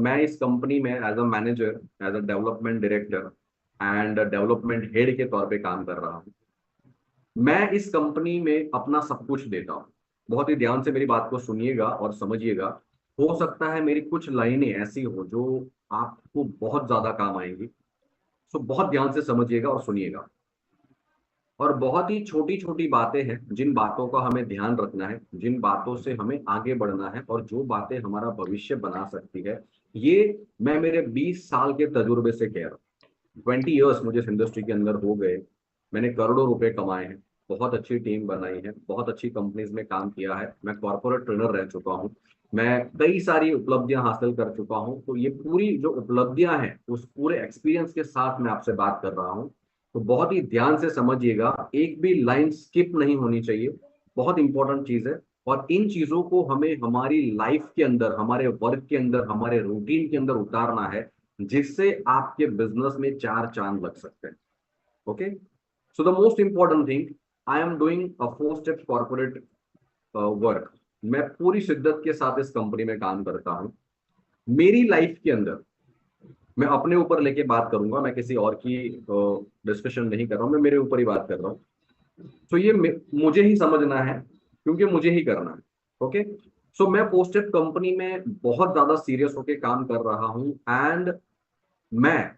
मैं इस कंपनी में as a manager, as a development director and development head के तौर पे काम कर रहा हूँ। मैं इस कंपनी में अपना सब कुछ देता हूँ। बहुत ही ध्यान से मेरी बात को सुनिएगा और समझिएगा। हो सकता है मेरी कुछ लाइनें ऐसी हो जो आपको बहुत ज्यादा काम आएंगी। सो बहुत ध्यान से समझिएगा और सुनिएगा। और बहुत ही छोटी छोटी बातें हैं जिन बातों का हमें ध्यान रखना है, जिन बातों से हमें आगे बढ़ना है और जो बातें हमारा भविष्य बना सकती है। ये मैं मेरे 20 साल के तजुर्बे से कह रहा हूँ। 20 ईयर्स मुझे इस इंडस्ट्री के अंदर हो गए। मैंने करोड़ों रुपए कमाए हैं, बहुत अच्छी टीम बनाई है, बहुत अच्छी कंपनीज में काम किया है, मैं कॉर्पोरेट ट्रेनर रह चुका हूँ। मैं कई सारी उपलब्धियां हासिल कर चुका हूँ। तो ये पूरी जो उपलब्धियां हैं उस पूरे एक्सपीरियंस के साथ मैं आपसे बात कर रहा हूँ। तो बहुत ही ध्यान से समझिएगा, एक भी लाइन स्किप नहीं होनी चाहिए। बहुत इंपॉर्टेंट चीज है। और इन चीजों को हमें हमारी लाइफ के अंदर, हमारे वर्क के अंदर, हमारे रूटीन के अंदर उतारना है, जिससे आपके बिजनेस में चार चांद लग सकते हैं। Okay. So the most important thing, I am doing a 4 step corporate work. मैं पूरी शिद्दत के साथ इस कंपनी में काम करता हूं। मेरी लाइफ के अंदर मैं अपने ऊपर लेके बात करूंगा, मैं किसी और की डिस्कशन नहीं कर रहा हूं, मैं मेरे ऊपर ही बात कर रहा हूं। तो ये मुझे ही समझना है, क्योंकि मुझे ही करना है। ओके। सो मैं पोस्टेड कंपनी में बहुत ज्यादा सीरियस होके काम कर रहा हूं। एंड मैं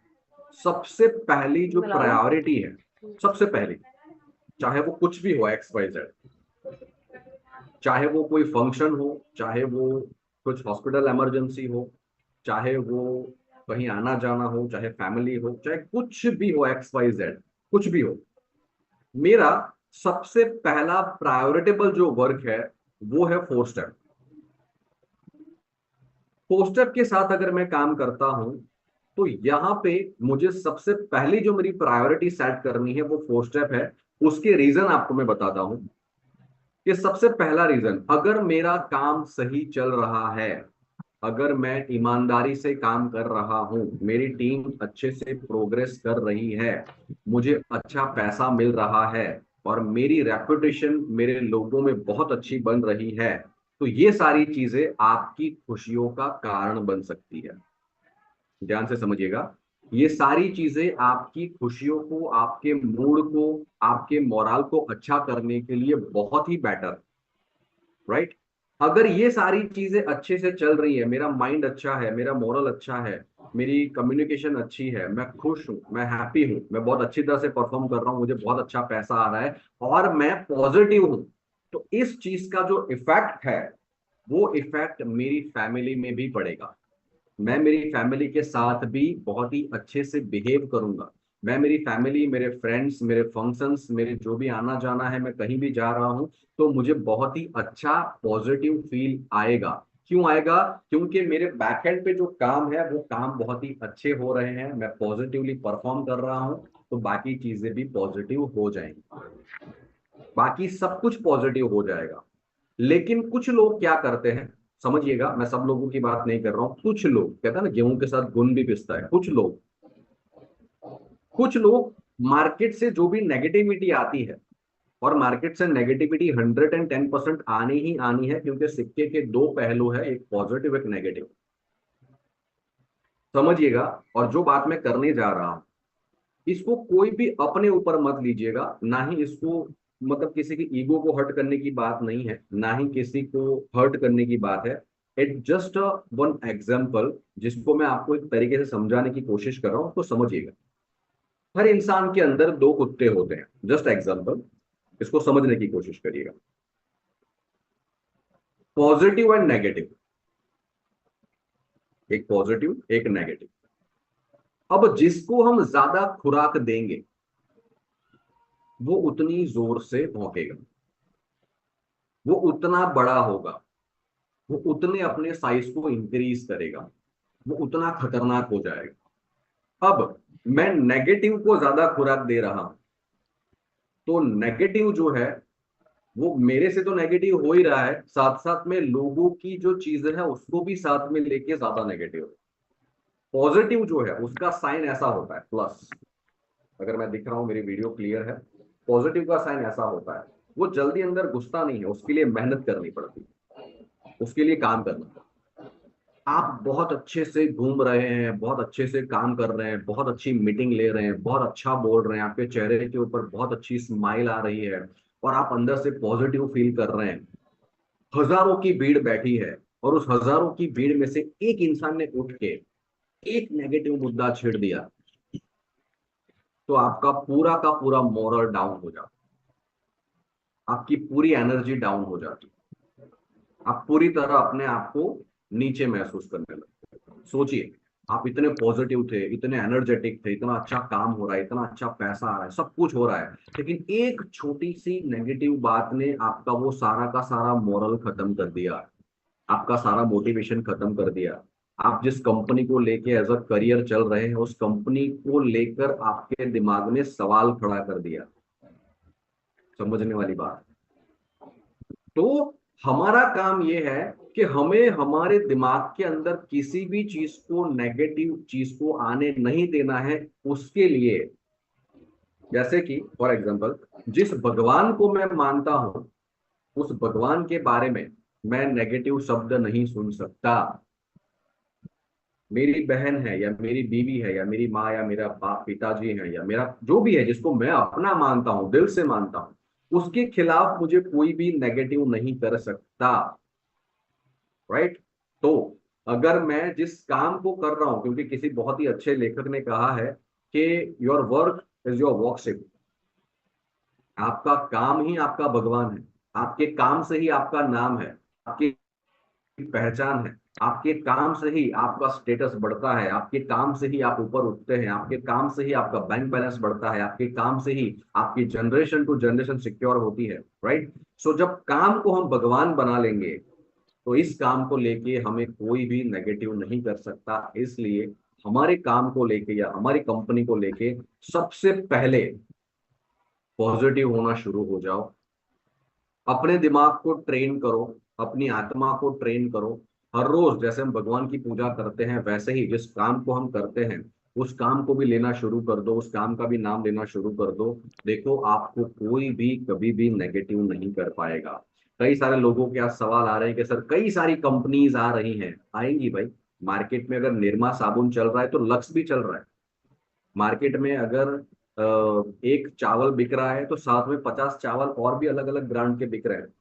सबसे पहली जो प्रायोरिटी है, सबसे पहली, चाहे वो कुछ भी हो, एक्स वाई जेड, चाहे वो कोई फंक्शन हो, चाहे वो कुछ हॉस्पिटल इमरजेंसी हो, चाहे वो कहीं आना जाना हो, चाहे फैमिली हो, चाहे कुछ भी हो, एक्स वाई जेड, कुछ भी हो, मेरा सबसे पहला प्रायोरिटेबल जो वर्क है वो है 4 स्टेप। 4 स्टेप के साथ अगर मैं काम करता हूं तो यहां पे मुझे सबसे पहली जो मेरी प्रायोरिटी सेट करनी है वो 4 स्टेप है। उसके रीजन आपको मैं बताता हूं कि सबसे पहला रीजन, अगर मेरा काम सही चल रहा है, अगर मैं ईमानदारी से काम कर रहा हूं, मेरी टीम अच्छे से प्रोग्रेस कर रही है, मुझे अच्छा पैसा मिल रहा है और मेरी रेपुटेशन मेरे लोगों में बहुत अच्छी बन रही है, तो ये सारी चीजें आपकी खुशियों का कारण बन सकती है। ध्यान से समझिएगा। ये सारी चीजें आपकी खुशियों को, आपके मूड को, आपके मोराल को अच्छा करने के लिए बहुत ही बेटर, राइट। अगर ये सारी चीजें अच्छे से चल रही है, मेरा माइंड अच्छा है, मेरा मोरल अच्छा है, मेरी कम्युनिकेशन अच्छी है, मैं खुश हूं, मैं हैप्पी हूं, मैं बहुत अच्छी तरह से परफॉर्म कर रहा हूं, मुझे बहुत अच्छा पैसा आ रहा है और मैं पॉजिटिव हूं, तो इस चीज का जो इफेक्ट है वो इफेक्ट मेरी फैमिली में भी पड़ेगा। मैं मेरी फैमिली के साथ भी बहुत ही अच्छे से बिहेव करूंगा। मैं मेरी फैमिली, मेरे फ्रेंड्स, मेरे फंक्शंस, मेरे जो भी आना जाना है, मैं कहीं भी जा रहा हूं तो मुझे बहुत ही अच्छा पॉजिटिव फील आएगा। क्यों आएगा? क्योंकि मेरे बैकएंड पे जो काम है वो काम बहुत ही अच्छे हो रहे हैं, मैं पॉजिटिवली परफॉर्म कर रहा हूं, तो बाकी चीजें भी पॉजिटिव हो जाएंगी, बाकी सब कुछ पॉजिटिव हो जाएगा। लेकिन कुछ लोग क्या करते हैं, समझिएगा, मैं सब लोगों की बात नहीं कर रहा हूं, कुछ लोग कहते हैं ना, गेहूं के साथ गुण भी पिसता है। कुछ लोग मार्केट से जो भी नेगेटिविटी आती है, और मार्केट से नेगेटिविटी 110% आनी ही आनी है, क्योंकि सिक्के के दो पहलू है, एक पॉजिटिव एक नेगेटिव, समझिएगा। और जो बात मैं करने जा रहा हूं, इसको कोई भी अपने ऊपर मत लीजिएगा, ना ही इसको, मतलब किसी की ईगो को हर्ट करने की बात नहीं है, ना ही किसी को हर्ट करने की बात है। इट जस्ट वन एग्जाम्पल, जिसको मैं आपको एक तरीके से समझाने की कोशिश कर रहा हूं, तो समझिएगा। हर इंसान के अंदर दो कुत्ते होते हैं, जस्ट एग्जाम्पल, इसको समझने की कोशिश करिएगा। पॉजिटिव एंड नेगेटिव, एक पॉजिटिव एक नेगेटिव। अब जिसको हम ज्यादा खुराक देंगे वो उतनी जोर से भौंकेगा, वो उतना बड़ा होगा, वो उतने अपने साइज को इंक्रीज करेगा, वो उतना खतरनाक हो जाएगा। अब मैं नेगेटिव को ज्यादा खुराक दे रहा हूं, तो नेगेटिव जो है वो मेरे से तो नेगेटिव हो ही रहा है, साथ साथ में लोगों की जो चीजें है उसको भी साथ में लेके ज्यादा नेगेटिव। पॉजिटिव जो है उसका साइन ऐसा होता है, प्लस, अगर मैं दिख रहा हूं, मेरी वीडियो क्लियर है, पॉजिटिव का साइन ऐसा होता है, वो जल्दी अंदर घुसता नहीं है, उसके लिए मेहनत करनी पड़ती है, उसके लिए काम करना पड़ता है। आप बहुत अच्छे से घूम रहे हैं, बहुत अच्छे से काम कर रहे हैं, बहुत अच्छी मीटिंग ले रहे हैं, बहुत अच्छा बोल रहे हैं, आपके चेहरे के ऊपर बहुत अच्छी स्माइल आ रही है और आप अंदर से पॉजिटिव फील कर रहे हैं। हजारों की भीड़ बैठी है और उस हजारों की भीड़ में से एक इंसान ने उठ के एक नेगेटिव मुद्दा छेड़ दिया, तो आपका पूरा का पूरा मोरल डाउन हो जाता, आपकी पूरी एनर्जी डाउन हो जाती, आप पूरी तरह अपने आप को नीचे महसूस करने लगते। सोचिए, आप इतने पॉजिटिव थे, इतने एनर्जेटिक थे, इतना अच्छा काम हो रहा है, इतना अच्छा पैसा आ रहा है, सब कुछ हो रहा है, लेकिन एक छोटी सी नेगेटिव बात ने आपका वो सारा का सारा मोरल खत्म कर दिया, आपका सारा मोटिवेशन खत्म कर दिया। आप जिस कंपनी को लेके एज अ करियर चल रहे हैं, उस कंपनी को लेकर आपके दिमाग में सवाल खड़ा कर दिया। समझने वाली बात। तो हमारा काम यह है कि हमें हमारे दिमाग के अंदर किसी भी चीज को, नेगेटिव चीज को आने नहीं देना है। उसके लिए, जैसे कि फॉर एग्जांपल, जिस भगवान को मैं मानता हूं, उस भगवान के बारे में मैं नेगेटिव शब्द नहीं सुन सकता। मेरी बहन है या मेरी बीवी है या मेरी माँ या मेरा बाप पिताजी है या मेरा जो भी है, जिसको मैं अपना मानता हूं, दिल से मानता हूं, उसके खिलाफ मुझे कोई भी नेगेटिव नहीं कर सकता। राइट। तो अगर मैं जिस काम को कर रहा हूं, क्योंकि किसी बहुत ही अच्छे लेखक ने कहा है कि your work is your worship, आपका काम ही आपका भगवान है, आपके काम से ही आपका नाम है, आपकी पहचान है, आपके काम से ही आपका स्टेटस बढ़ता है, आपके काम से ही आप ऊपर उठते हैं, आपके काम से ही आपका बैंक बैलेंस बढ़ता है, आपके काम से ही आपकी जनरेशन टू जनरेशन सिक्योर होती है। राइट। सो जब काम को हम भगवान बना लेंगे, तो इस काम को लेके हमें कोई भी नेगेटिव नहीं कर सकता। इसलिए हमारे काम को लेके या हमारी कंपनी को लेके सबसे पहले पॉजिटिव होना शुरू हो जाओ। अपने दिमाग को ट्रेन करो, अपनी आत्मा को ट्रेन करो। हर रोज जैसे हम भगवान की पूजा करते हैं, वैसे ही जिस काम को हम करते हैं, उस काम को भी लेना शुरू कर दो, उस काम का भी नाम लेना शुरू कर दो। देखो, आपको कोई भी कभी भी नेगेटिव नहीं कर पाएगा। कई सारे लोगों के आज सवाल आ रहे हैं कि सर कई सारी कंपनीज आ रही हैं। आएंगी भाई। मार्केट में अगर निरमा साबुन चल रहा है तो लक्स भी चल रहा है। मार्केट में अगर एक चावल बिक रहा है तो साथ में 50 चावल और भी अलग अलग ब्रांड के बिक रहे हैं।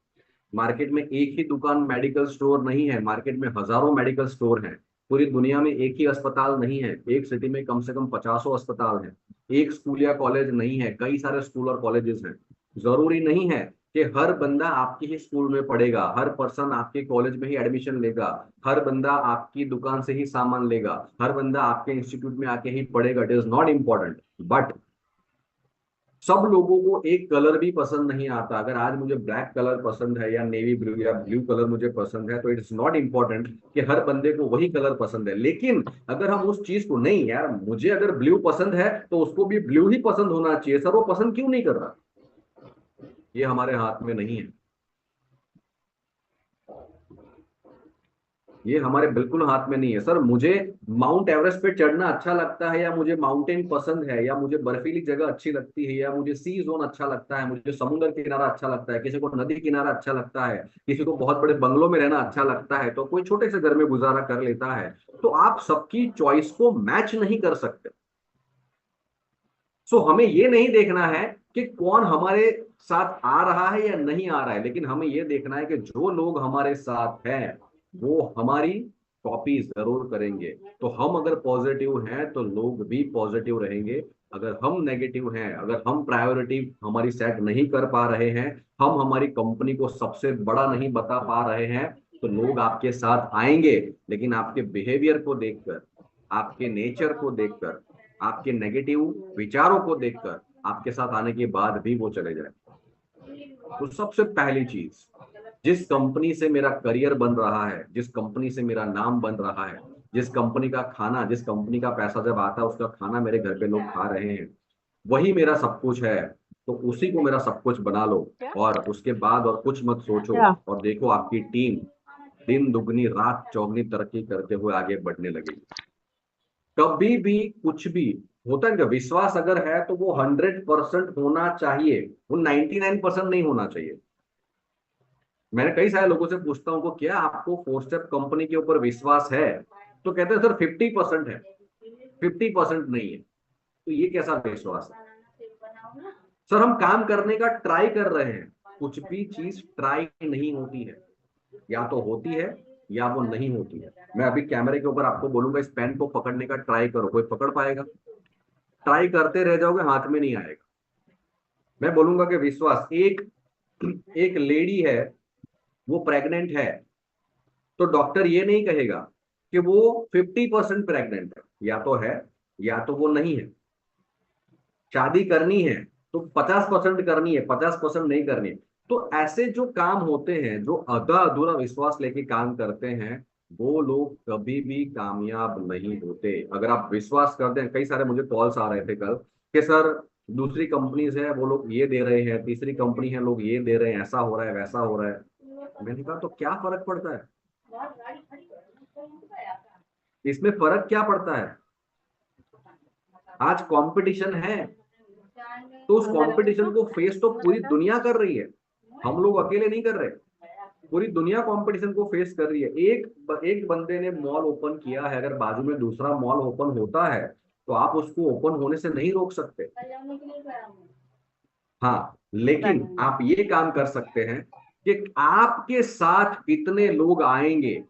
मार्केट में एक ही दुकान मेडिकल स्टोर नहीं है, मार्केट में हजारों मेडिकल स्टोर हैं। पूरी दुनिया में एक ही अस्पताल नहीं है, एक सिटी में कम से कम 50 अस्पताल हैं। एक स्कूल या कॉलेज नहीं है, कई सारे स्कूल और कॉलेजेस हैं। जरूरी नहीं है कि हर बंदा आपके ही स्कूल में पढ़ेगा, हर पर्सन आपके कॉलेज में ही एडमिशन लेगा, हर बंदा आपकी दुकान से ही सामान लेगा, हर बंदा आपके इंस्टीट्यूट में आके ही पढ़ेगा। It is not important. But सब लोगों को एक कलर भी पसंद नहीं आता। अगर आज मुझे ब्लैक कलर पसंद है या नेवी ब्लू या ब्लू कलर मुझे पसंद है, तो इट्स नॉट इम्पॉर्टेंट कि हर बंदे को वही कलर पसंद है। लेकिन अगर हम उस चीज को, नहीं यार मुझे अगर ब्लू पसंद है तो उसको भी ब्लू ही पसंद होना चाहिए, सर वो पसंद क्यों नहीं कर रहा? ये हमारे हाथ में नहीं है। ये हमारे बिल्कुल हाथ में नहीं है। सर मुझे माउंट एवरेस्ट पे चढ़ना अच्छा लगता है, या मुझे माउंटेन पसंद है, या मुझे बर्फीली जगह अच्छी लगती है, या मुझे सी जोन अच्छा लगता है, मुझे समुद्र किनारा अच्छा लगता है, किसी को नदी किनारा अच्छा लगता है, किसी को बहुत बड़े बंगलों में रहना अच्छा लगता है, तो कोई छोटे से घर में गुजारा कर लेता है। तो आप सबकी चॉइस को मैच नहीं कर सकते। सो हमें ये नहीं देखना है कि कौन हमारे साथ आ रहा है या नहीं आ रहा है, लेकिन हमें ये देखना है कि जो लोग हमारे साथ हैं वो हमारी कॉपी जरूर करेंगे। तो हम अगर पॉजिटिव हैं तो लोग भी पॉजिटिव रहेंगे। अगर हम नेगेटिव हैं, अगर हम प्रायोरिटी हमारी सेट नहीं कर पा रहे हैं, हम हमारी कंपनी को सबसे बड़ा नहीं बता पा रहे हैं, तो लोग आपके साथ आएंगे, लेकिन आपके बिहेवियर को देखकर, आपके नेचर को देखकर, आपके नेगेटिव विचारों को देखकर आपके साथ आने के बाद भी वो चले जाए। तो सबसे पहली चीज, जिस कंपनी से मेरा करियर बन रहा है, जिस कंपनी से मेरा नाम बन रहा है, जिस कंपनी का खाना, जिस कंपनी का पैसा जब आता है उसका खाना मेरे घर पे लोग खा रहे हैं, वही मेरा सब कुछ है। तो उसी को मेरा सब कुछ बना लो, और उसके बाद और कुछ मत सोचो। क्या? और देखो आपकी टीम दिन दुगनी रात चौगनी तरक्की करते हुए आगे बढ़ने लगेगी। कभी भी कुछ भी होता है, विश्वास अगर है तो वो 100% होना चाहिए, वो 99% नहीं होना चाहिए। मैंने कई सारे लोगों से पूछता हूँ को क्या आपको फोर स्टेप कंपनी के ऊपर विश्वास है, तो कहते हैं सर 50% है, 50% नहीं है। तो ये कैसा विश्वास है? सर हम काम करने का ट्राई कर रहे हैं। कुछ भी चीज ट्राई नहीं होती है, या तो होती है या वो नहीं होती है। मैं अभी कैमरे के ऊपर आपको बोलूंगा इस पेन को पकड़ने का ट्राई करो, कोई पकड़ पाएगा? ट्राई करते रह जाओगे, हाथ में नहीं आएगा। मैं बोलूंगा कि विश्वास, एक एक लेडी है, वो प्रेग्नेंट है, तो डॉक्टर ये नहीं कहेगा कि वो 50% प्रेग्नेंट है, या तो है या तो वो नहीं है। शादी करनी है तो 50% करनी है, 50% नहीं करनी है। तो ऐसे जो काम होते हैं, जो आधा अधूरा विश्वास लेके काम करते हैं, वो लोग कभी भी कामयाब नहीं होते। अगर आप विश्वास करते हैं, कई सारे मुझे कॉल्स आ रहे थे कल कि सर दूसरी कंपनीज है, वो लोग ये दे रहे हैं, तीसरी कंपनी है, लोग ये दे रहे हैं, ऐसा हो रहा है, वैसा हो रहा है। मैंने कहा तो क्या फर्क पड़ता है? इसमें फर्क क्या पड़ता है? आज कंपटीशन है, तो उस कंपटीशन को फेस तो पूरी दुनिया कर रही है, हम लोग अकेले नहीं कर रहे। पूरी दुनिया कंपटीशन को फेस कर रही है। एक बंदे ने मॉल ओपन किया है, अगर बाजू में दूसरा मॉल ओपन होता है तो आप उसको ओपन होने से नहीं रोक सकते। हाँ, लेकिन आप ये काम कर सकते हैं कि आपके साथ कितने लोग आएंगे,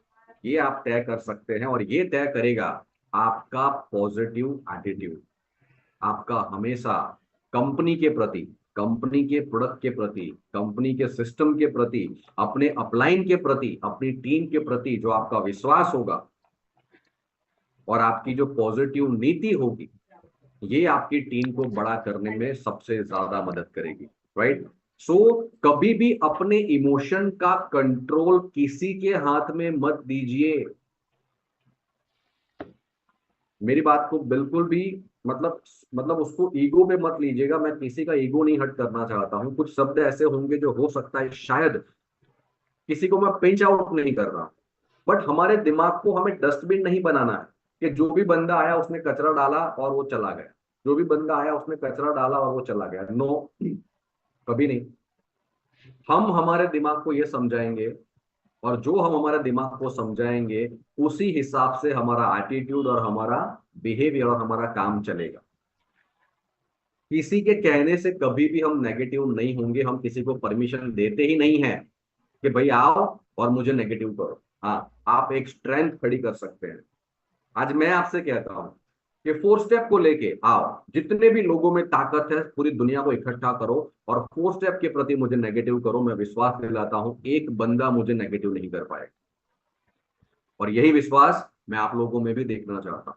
ये आप तय कर सकते हैं, और ये तय करेगा आपका पॉजिटिव एटीट्यूड। आपका हमेशा कंपनी के प्रति, कंपनी के प्रोडक्ट के प्रति, कंपनी के सिस्टम के प्रति, अपने अपलाइन के प्रति, अपनी टीम के प्रति जो आपका विश्वास होगा और आपकी जो पॉजिटिव नीति होगी, ये आपकी टीम को बड़ा करने में सबसे ज्यादा मदद करेगी। राइट? सो कभी भी अपने इमोशन का कंट्रोल किसी के हाथ में मत दीजिए। मेरी बात को बिल्कुल भी मतलब उसको ईगो पे मत लीजिएगा। मैं किसी का ईगो नहीं हर्ट करना चाहता हूं। कुछ शब्द ऐसे होंगे जो हो सकता है शायद किसी को मैं पिंच आउट नहीं कर रहा, बट हमारे दिमाग को हमें डस्टबिन नहीं बनाना है कि जो भी बंदा आया उसने कचरा डाला और वो चला गया, जो भी बंदा आया उसने कचरा डाला और वो चला गया। नो, कभी नहीं। हम हमारे दिमाग को ये समझाएंगे, और जो हम हमारे दिमाग को समझाएंगे उसी हिसाब से हमारा एटीट्यूड और हमारा बिहेवियर और हमारा काम चलेगा। किसी के कहने से कभी भी हम नेगेटिव नहीं होंगे। हम किसी को परमिशन देते ही नहीं है कि भाई आओ और मुझे नेगेटिव करो। हाँ, आप एक स्ट्रेंथ खड़ी कर सकते हैं। आज मैं आपसे कहता हूं कि फोर स्टेप को लेके आओ, जितने भी लोगों में ताकत है पूरी दुनिया को इकट्ठा करो और फोर स्टेप के प्रति मुझे नेगेटिव करो। मैं विश्वास दिलाता हूं एक बंदा मुझे नेगेटिव नहीं कर पाएगा। और यही विश्वास मैं आप लोगों में भी देखना चाहता हूं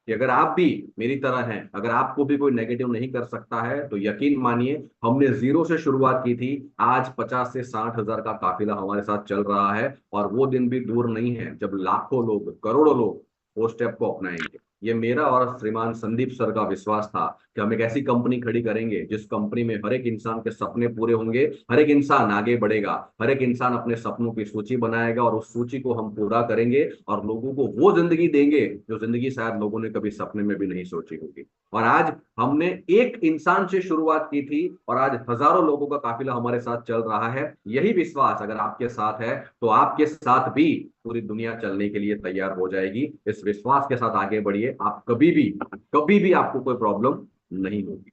कि अगर आप भी मेरी तरह हैं, अगर आपको भी कोई नेगेटिव नहीं कर सकता है, तो यकीन मानिए हमने जीरो से शुरुआत की थी, आज 50 से 60 हजार का काफिला हमारे साथ चल रहा है। और वो दिन भी दूर नहीं है जब लाखों लोग, करोड़ों लोग वो स्टेप को अपनाएंगे। ये मेरा और श्रीमान संदीप सर का विश्वास था कि हम एक ऐसी कंपनी खड़ी करेंगे जिस कंपनी में हर एक इंसान के सपने पूरे होंगे, हर एक इंसान आगे बढ़ेगा, हर एक इंसान अपने सपनों की सूची बनाएगा और उस सूची को हम पूरा करेंगे और लोगों को वो जिंदगी देंगे जो जिंदगी शायद लोगों ने कभी सपने में भी नहीं सोची होगी। और आज हमने एक इंसान से शुरुआत की थी और आज हजारों लोगों का काफिला हमारे साथ चल रहा है। यही विश्वास अगर आपके साथ है तो आपके साथ भी पूरी दुनिया चलने के लिए तैयार हो जाएगी। इस विश्वास के साथ आगे बढ़िए, आप कभी भी आपको कोई प्रॉब्लम नहीं होगी।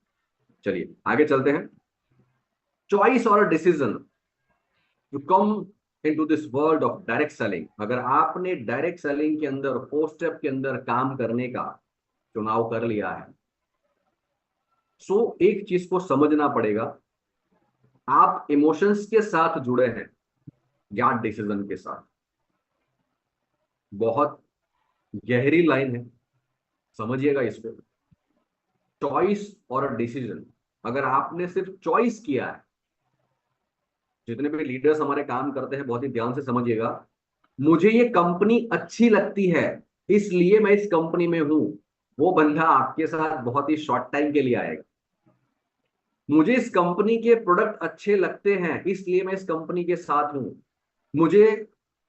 चलिए आगे चलते हैं। चॉइस और decision to come into this world of direct selling. अगर आपने डायरेक्ट सेलिंग के अंदर, फोर स्टेप के अंदर काम करने का चुनाव कर लिया है, सो एक चीज को समझना पड़ेगा, आप इमोशंस के साथ जुड़े हैं या डिसीजन के साथ। बहुत गहरी लाइन है, समझिएगा इस पे। चॉइस और डिसीजन, अगर आपने सिर्फ चॉइस किया है, जितने भी लीडर्स हमारे काम करते हैं बहुत ही ध्यान से समझिएगा, मुझे ये कंपनी अच्छी लगती है इसलिए मैं इस कंपनी में हूं, वो बंदा आपके साथ बहुत ही शॉर्ट टाइम के लिए आएगा। मुझे इस कंपनी के प्रोडक्ट अच्छे लगते हैं इसलिए मैं इस कंपनी के साथ हूं, मुझे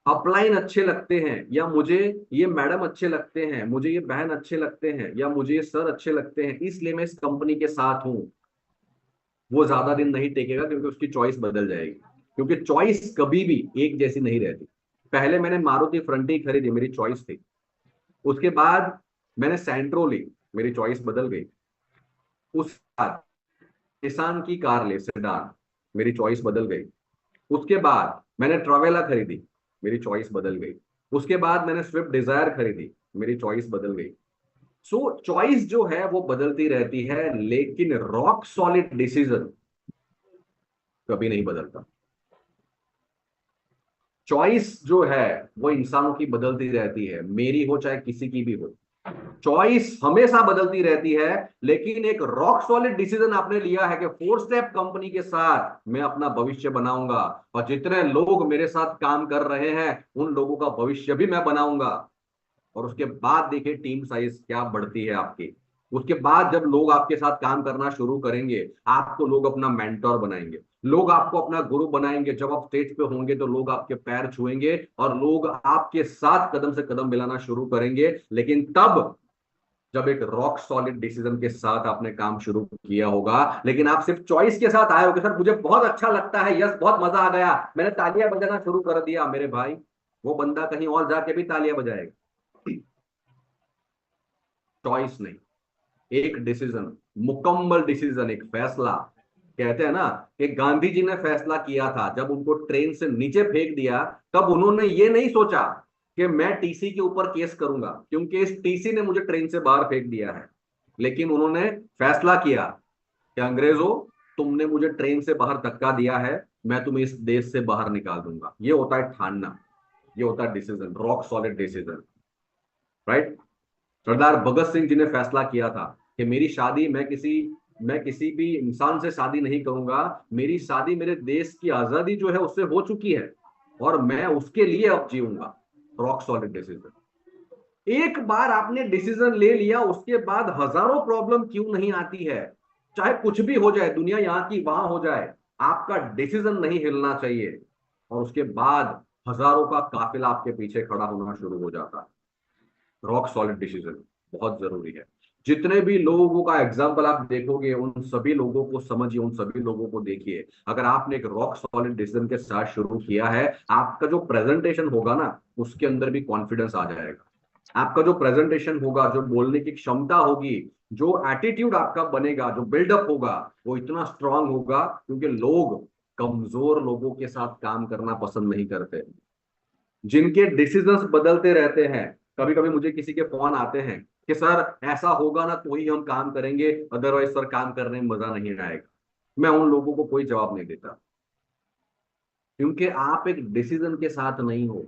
अपलाइन अच्छे लगते हैं, या मुझे ये मैडम अच्छे लगते हैं, मुझे ये बहन अच्छे लगते हैं, या मुझे ये सर अच्छे लगते हैं इसलिए मैं इस कंपनी के साथ हूं, वो ज्यादा दिन नहीं टेकेगा क्योंकि उसकी चॉइस बदल जाएगी। क्योंकि चॉइस कभी भी एक जैसी नहीं रहती। पहले मैंने मारुति फ्रंटी खरीदी, मेरी चॉइस थी। उसके बाद मैंने सैंट्रो ली, मेरी चॉइस बदल गई। उसके बाद निसान की कार ले, सेडान, मेरी चॉइस बदल गई। उसके बाद मैंने ट्रावेला खरीदी, मेरी चॉइस बदल गई। उसके बाद मैंने स्विफ्ट डिजायर खरीदी, मेरी चॉइस बदल गई। सो चॉइस जो है वो बदलती रहती है, लेकिन रॉक सॉलिड डिसीजन कभी नहीं बदलता। चॉइस जो है वो इंसानों की बदलती रहती है, मेरी हो चाहे किसी की भी हो। चॉइस हमेशा बदलती रहती है, लेकिन एक रॉक सॉलिड डिसीजन आपने लिया है कि फोर स्टेप कंपनी के साथ मैं अपना भविष्य बनाऊंगा, और जितने लोग मेरे साथ काम कर रहे हैं उन लोगों का भविष्य भी मैं बनाऊंगा। और उसके बाद देखिए टीम साइज क्या बढ़ती है आपकी। उसके बाद जब लोग आपके साथ काम करना शुरू करेंगे, आपको लोग अपना मेंटोर बनाएंगे, लोग आपको अपना गुरु बनाएंगे। जब आप स्टेज पे होंगे तो लोग आपके पैर छुएंगे और लोग आपके साथ कदम से कदम मिलाना शुरू करेंगे। लेकिन तब जब एक रॉक सॉलिड डिसीजन के साथ आपने काम शुरू किया होगा। लेकिन आप सिर्फ चॉइस के साथ आए होगे, सर मुझे बहुत अच्छा लगता है, यस बहुत मजा आ गया, मैंने तालियां बजाना शुरू कर दिया, मेरे भाई वो बंदा कहीं और जाके भी तालियां बजाएगा। चॉइस नहीं, एक डिसीजन, मुकम्मल डिसीजन, एक फैसला। कहते हैं ना कि गांधी जी ने फैसला किया था जब उनको ट्रेन से नीचे फेंक दिया, तब उन्होंने ये नहीं सोचा कि मैं टीसी के ऊपर केस करूंगा क्योंकि इस टीसी ने मुझे ट्रेन से बाहर फेंक दिया है। लेकिन उन्होंने फैसला किया कि अंग्रेजों, तुमने मुझे ट्रेन से बाहर धक्का दिया है, मैं तुम्हें इस देश से बाहर निकाल दूंगा। ये होता है ठानना, ये होता है decision, rock solid decision. Right. Sardar Bhagat Singh ji ने फैसला किया था कि मेरी शादी, मैं किसी भी इंसान से शादी नहीं करूंगा, मेरी शादी मेरे देश की आजादी जो है उससे हो चुकी है और मैं उसके लिए अब जीऊंगा। Rock solid decision. एक बार आपने डिसीजन ले लिया, उसके बाद हजारों प्रॉब्लम क्यों नहीं आती है। चाहे कुछ भी हो जाए, दुनिया यहां की वहां हो जाए, आपका डिसीजन नहीं हिलना चाहिए। और उसके बाद हजारों का काफिला आपके पीछे खड़ा होना शुरू हो जाता है। रॉक सॉलिड डिसीजन बहुत जरूरी है। जितने भी लोगों का एग्जाम्पल आप देखोगे, उन सभी लोगों को समझिए, उन सभी लोगों को देखिए। अगर आपने एक रॉक सॉलिड डिसीजन के साथ शुरू किया है, आपका जो प्रेजेंटेशन होगा ना, उसके अंदर भी कॉन्फिडेंस आ जाएगा। आपका जो प्रेजेंटेशन होगा, जो बोलने की क्षमता होगी, जो एटीट्यूड आपका बनेगा, जो बिल्डअप होगा, वो इतना स्ट्रांग होगा, क्योंकि लोग कमजोर लोगों के साथ काम करना पसंद नहीं करते, जिनके डिसीजंस बदलते रहते हैं। कभी कभी मुझे किसी के फोन आते हैं कि सर ऐसा होगा ना तो ही हम काम करेंगे, अदरवाइज सर काम करने में मजा नहीं आएगा। मैं उन लोगों को कोई जवाब नहीं देता, क्योंकि आप एक डिसीजन के साथ नहीं हो।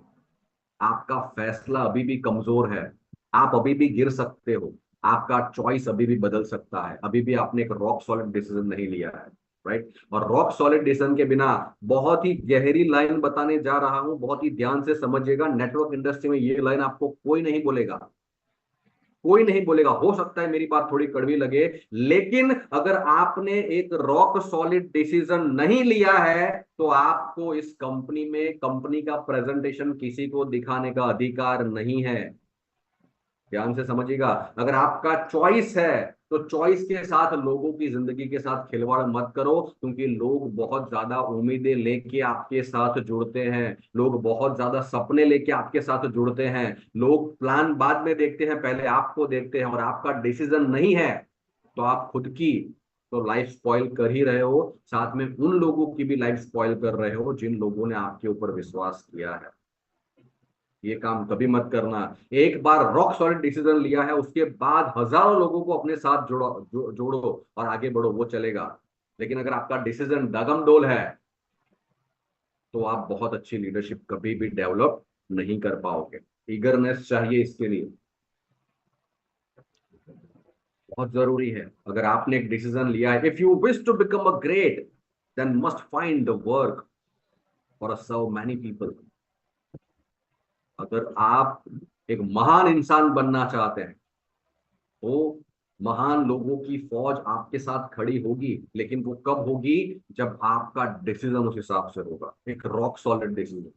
आपका फैसला अभी भी कमजोर है, आप अभी भी गिर सकते हो, आपका चॉइस अभी भी बदल सकता है, अभी भी आपने एक रॉक सॉलिड डिसीजन नहीं लिया है। राइट। और रॉक सॉलिड डिसीजन के बिना, बहुत ही गहरी लाइन बताने जा रहा हूं, बहुत ही ध्यान से समझिएगा। नेटवर्क इंडस्ट्री में ये लाइन आपको कोई नहीं बोलेगा, कोई नहीं बोलेगा। हो सकता है मेरी बात थोड़ी कड़वी लगे, लेकिन अगर आपने एक रॉक सॉलिड डिसीजन नहीं लिया है, तो आपको इस कंपनी में कंपनी का प्रेजेंटेशन किसी को दिखाने का अधिकार नहीं है। ध्यान से समझिएगा। अगर आपका चॉइस है, तो चॉइस के साथ लोगों की जिंदगी के साथ खिलवाड़ मत करो, क्योंकि लोग बहुत ज्यादा उम्मीदें लेके आपके साथ जुड़ते हैं, लोग बहुत ज्यादा सपने लेके आपके साथ जुड़ते हैं। लोग प्लान बाद में देखते हैं, पहले आपको देखते हैं। और आपका डिसीजन नहीं है, तो आप खुद की तो लाइफ स्पॉइल कर ही रहे हो, साथ में उन लोगों की भी लाइफ स्पॉइल कर रहे हो जिन लोगों ने आपके ऊपर विश्वास किया है। ये काम कभी मत करना। एक बार रॉक सॉलिड डिसीजन लिया है, उसके बाद हजारों लोगों को अपने साथ जोड़ो और आगे बढ़ो, वो चलेगा। लेकिन अगर आपका डिसीजन दगमडोल है, तो आप बहुत अच्छी लीडरशिप कभी भी डेवलप नहीं कर पाओगे। ईगरनेस चाहिए इसके लिए, बहुत जरूरी है। अगर आपने एक डिसीजन लिया है, if you wish to become a great, then must find the work for a serve many people. अगर आप एक महान इंसान बनना चाहते हैं, तो महान लोगों की फौज आपके साथ खड़ी होगी, लेकिन वो कब होगी? जब आपका डिसीजन उस हिसाब से होगा, एक रॉक सॉलिड डिसीजन।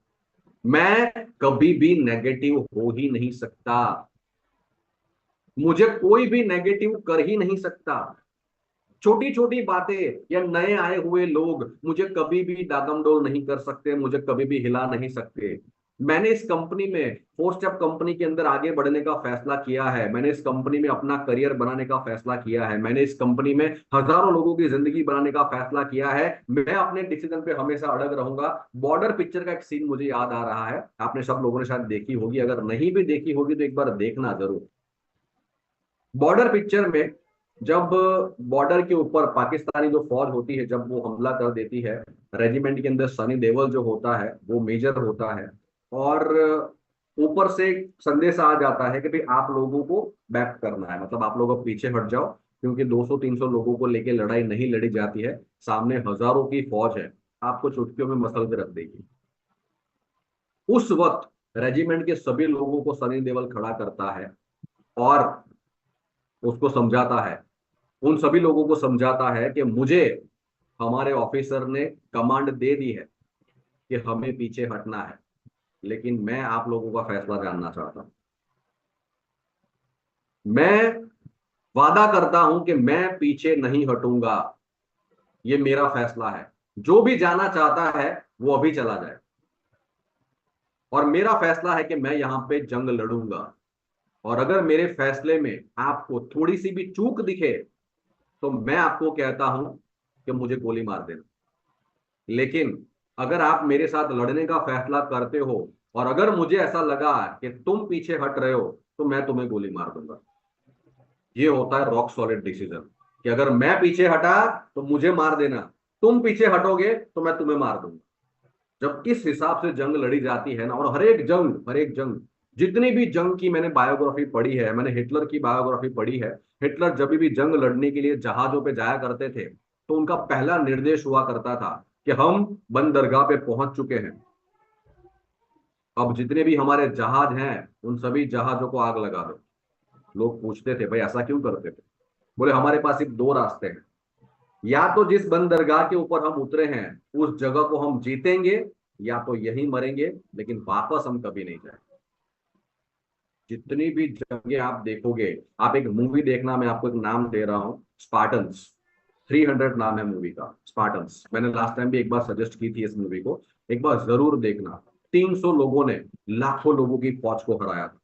मैं कभी भी नेगेटिव हो ही नहीं सकता, मुझे कोई भी नेगेटिव कर ही नहीं सकता। छोटी छोटी बातें या नए आए हुए लोग मुझे कभी भी दागमडोल नहीं कर सकते, मुझे कभी भी हिला नहीं सकते। मैंने इस कंपनी में, फोर स्टेप कंपनी के अंदर आगे बढ़ने का फैसला किया है, मैंने इस कंपनी में अपना करियर बनाने का फैसला किया है, मैंने इस कंपनी में हजारों लोगों की जिंदगी बनाने का फैसला किया है। मैं अपने डिसीजन पे हमेशा अड़ग रहूंगा। बॉर्डर पिक्चर का एक सीन मुझे याद आ रहा है, आपने सब लोगों ने शायद देखी होगी, अगर नहीं भी देखी होगी तो एक बार देखना जरूर। बॉर्डर पिक्चर में जब बॉर्डर के ऊपर पाकिस्तानी जो फौज होती है, जब वो हमला कर देती है, रेजिमेंट के अंदर सनी देओल जो होता है वो मेजर होता है, और ऊपर से एक संदेश आ जाता है कि भाई आप लोगों को बैक करना है, मतलब आप लोग अब पीछे हट जाओ, क्योंकि 200-300 लोगों को लेके लड़ाई नहीं लड़ी जाती है, सामने हजारों की फौज है, आपको चुटकियों में मसल के रख देगी। उस वक्त रेजिमेंट के सभी लोगों को सनी देओल खड़ा करता है और उसको समझाता है, उन सभी लोगों को समझाता है कि मुझे हमारे ऑफिसर ने कमांड दे दी है कि हमें पीछे हटना है, लेकिन मैं आप लोगों का फैसला जानना चाहता हूं। मैं वादा करता हूं कि मैं पीछे नहीं हटूंगा, ये मेरा फैसला है। जो भी जाना चाहता है वो अभी चला जाए, और मेरा फैसला है कि मैं यहां पे जंग लड़ूंगा। और अगर मेरे फैसले में आपको थोड़ी सी भी चूक दिखे तो मैं आपको कहता हूं कि मुझे गोली मार देना। लेकिन अगर आप मेरे साथ लड़ने का फैसला करते हो और अगर मुझे ऐसा लगा कि तुम पीछे हट रहे हो तो मैं तुम्हें गोली मार दूंगा। ये होता है रॉक सॉलिड डिसीजन, कि अगर मैं पीछे हटा तो मुझे मार देना, तुम पीछे हटोगे तो मैं तुम्हें मार दूंगा। जब इस हिसाब से जंग लड़ी जाती है ना, और हर एक जंग, जितनी भी जंग की मैंने बायोग्राफी पढ़ी है, मैंने हिटलर की बायोग्राफी पढ़ी है, हिटलर जब भी जंग लड़ने के लिए जहाजों पे जाया करते थे तो उनका पहला निर्देश हुआ करता था कि हम बंदरगाह पे पहुंच चुके हैं, अब जितने भी हमारे जहाज हैं उन सभी जहाजों को आग लगा दो। लोग पूछते थे भाई ऐसा क्यों करते थे? बोले हमारे पास सिर्फ दो रास्ते हैं, या तो जिस बंदरगाह के ऊपर हम उतरे हैं उस जगह को हम जीतेंगे, या तो यहीं मरेंगे, लेकिन वापस हम कभी नहीं जाएंगे। जितनी भी जगह आप देखोगे, आप एक मूवी देखना, मैं आपको एक नाम दे रहा हूं, स्पार्टन्स। 300 नाम है मूवी का, स्पार्टन्स। मैंने लास्ट टाइम भी एक बार सजेस्ट की थी इस मूवी को, एक बार जरूर देखना। 300 लोगों ने लाखों लोगों की फौज को हराया था।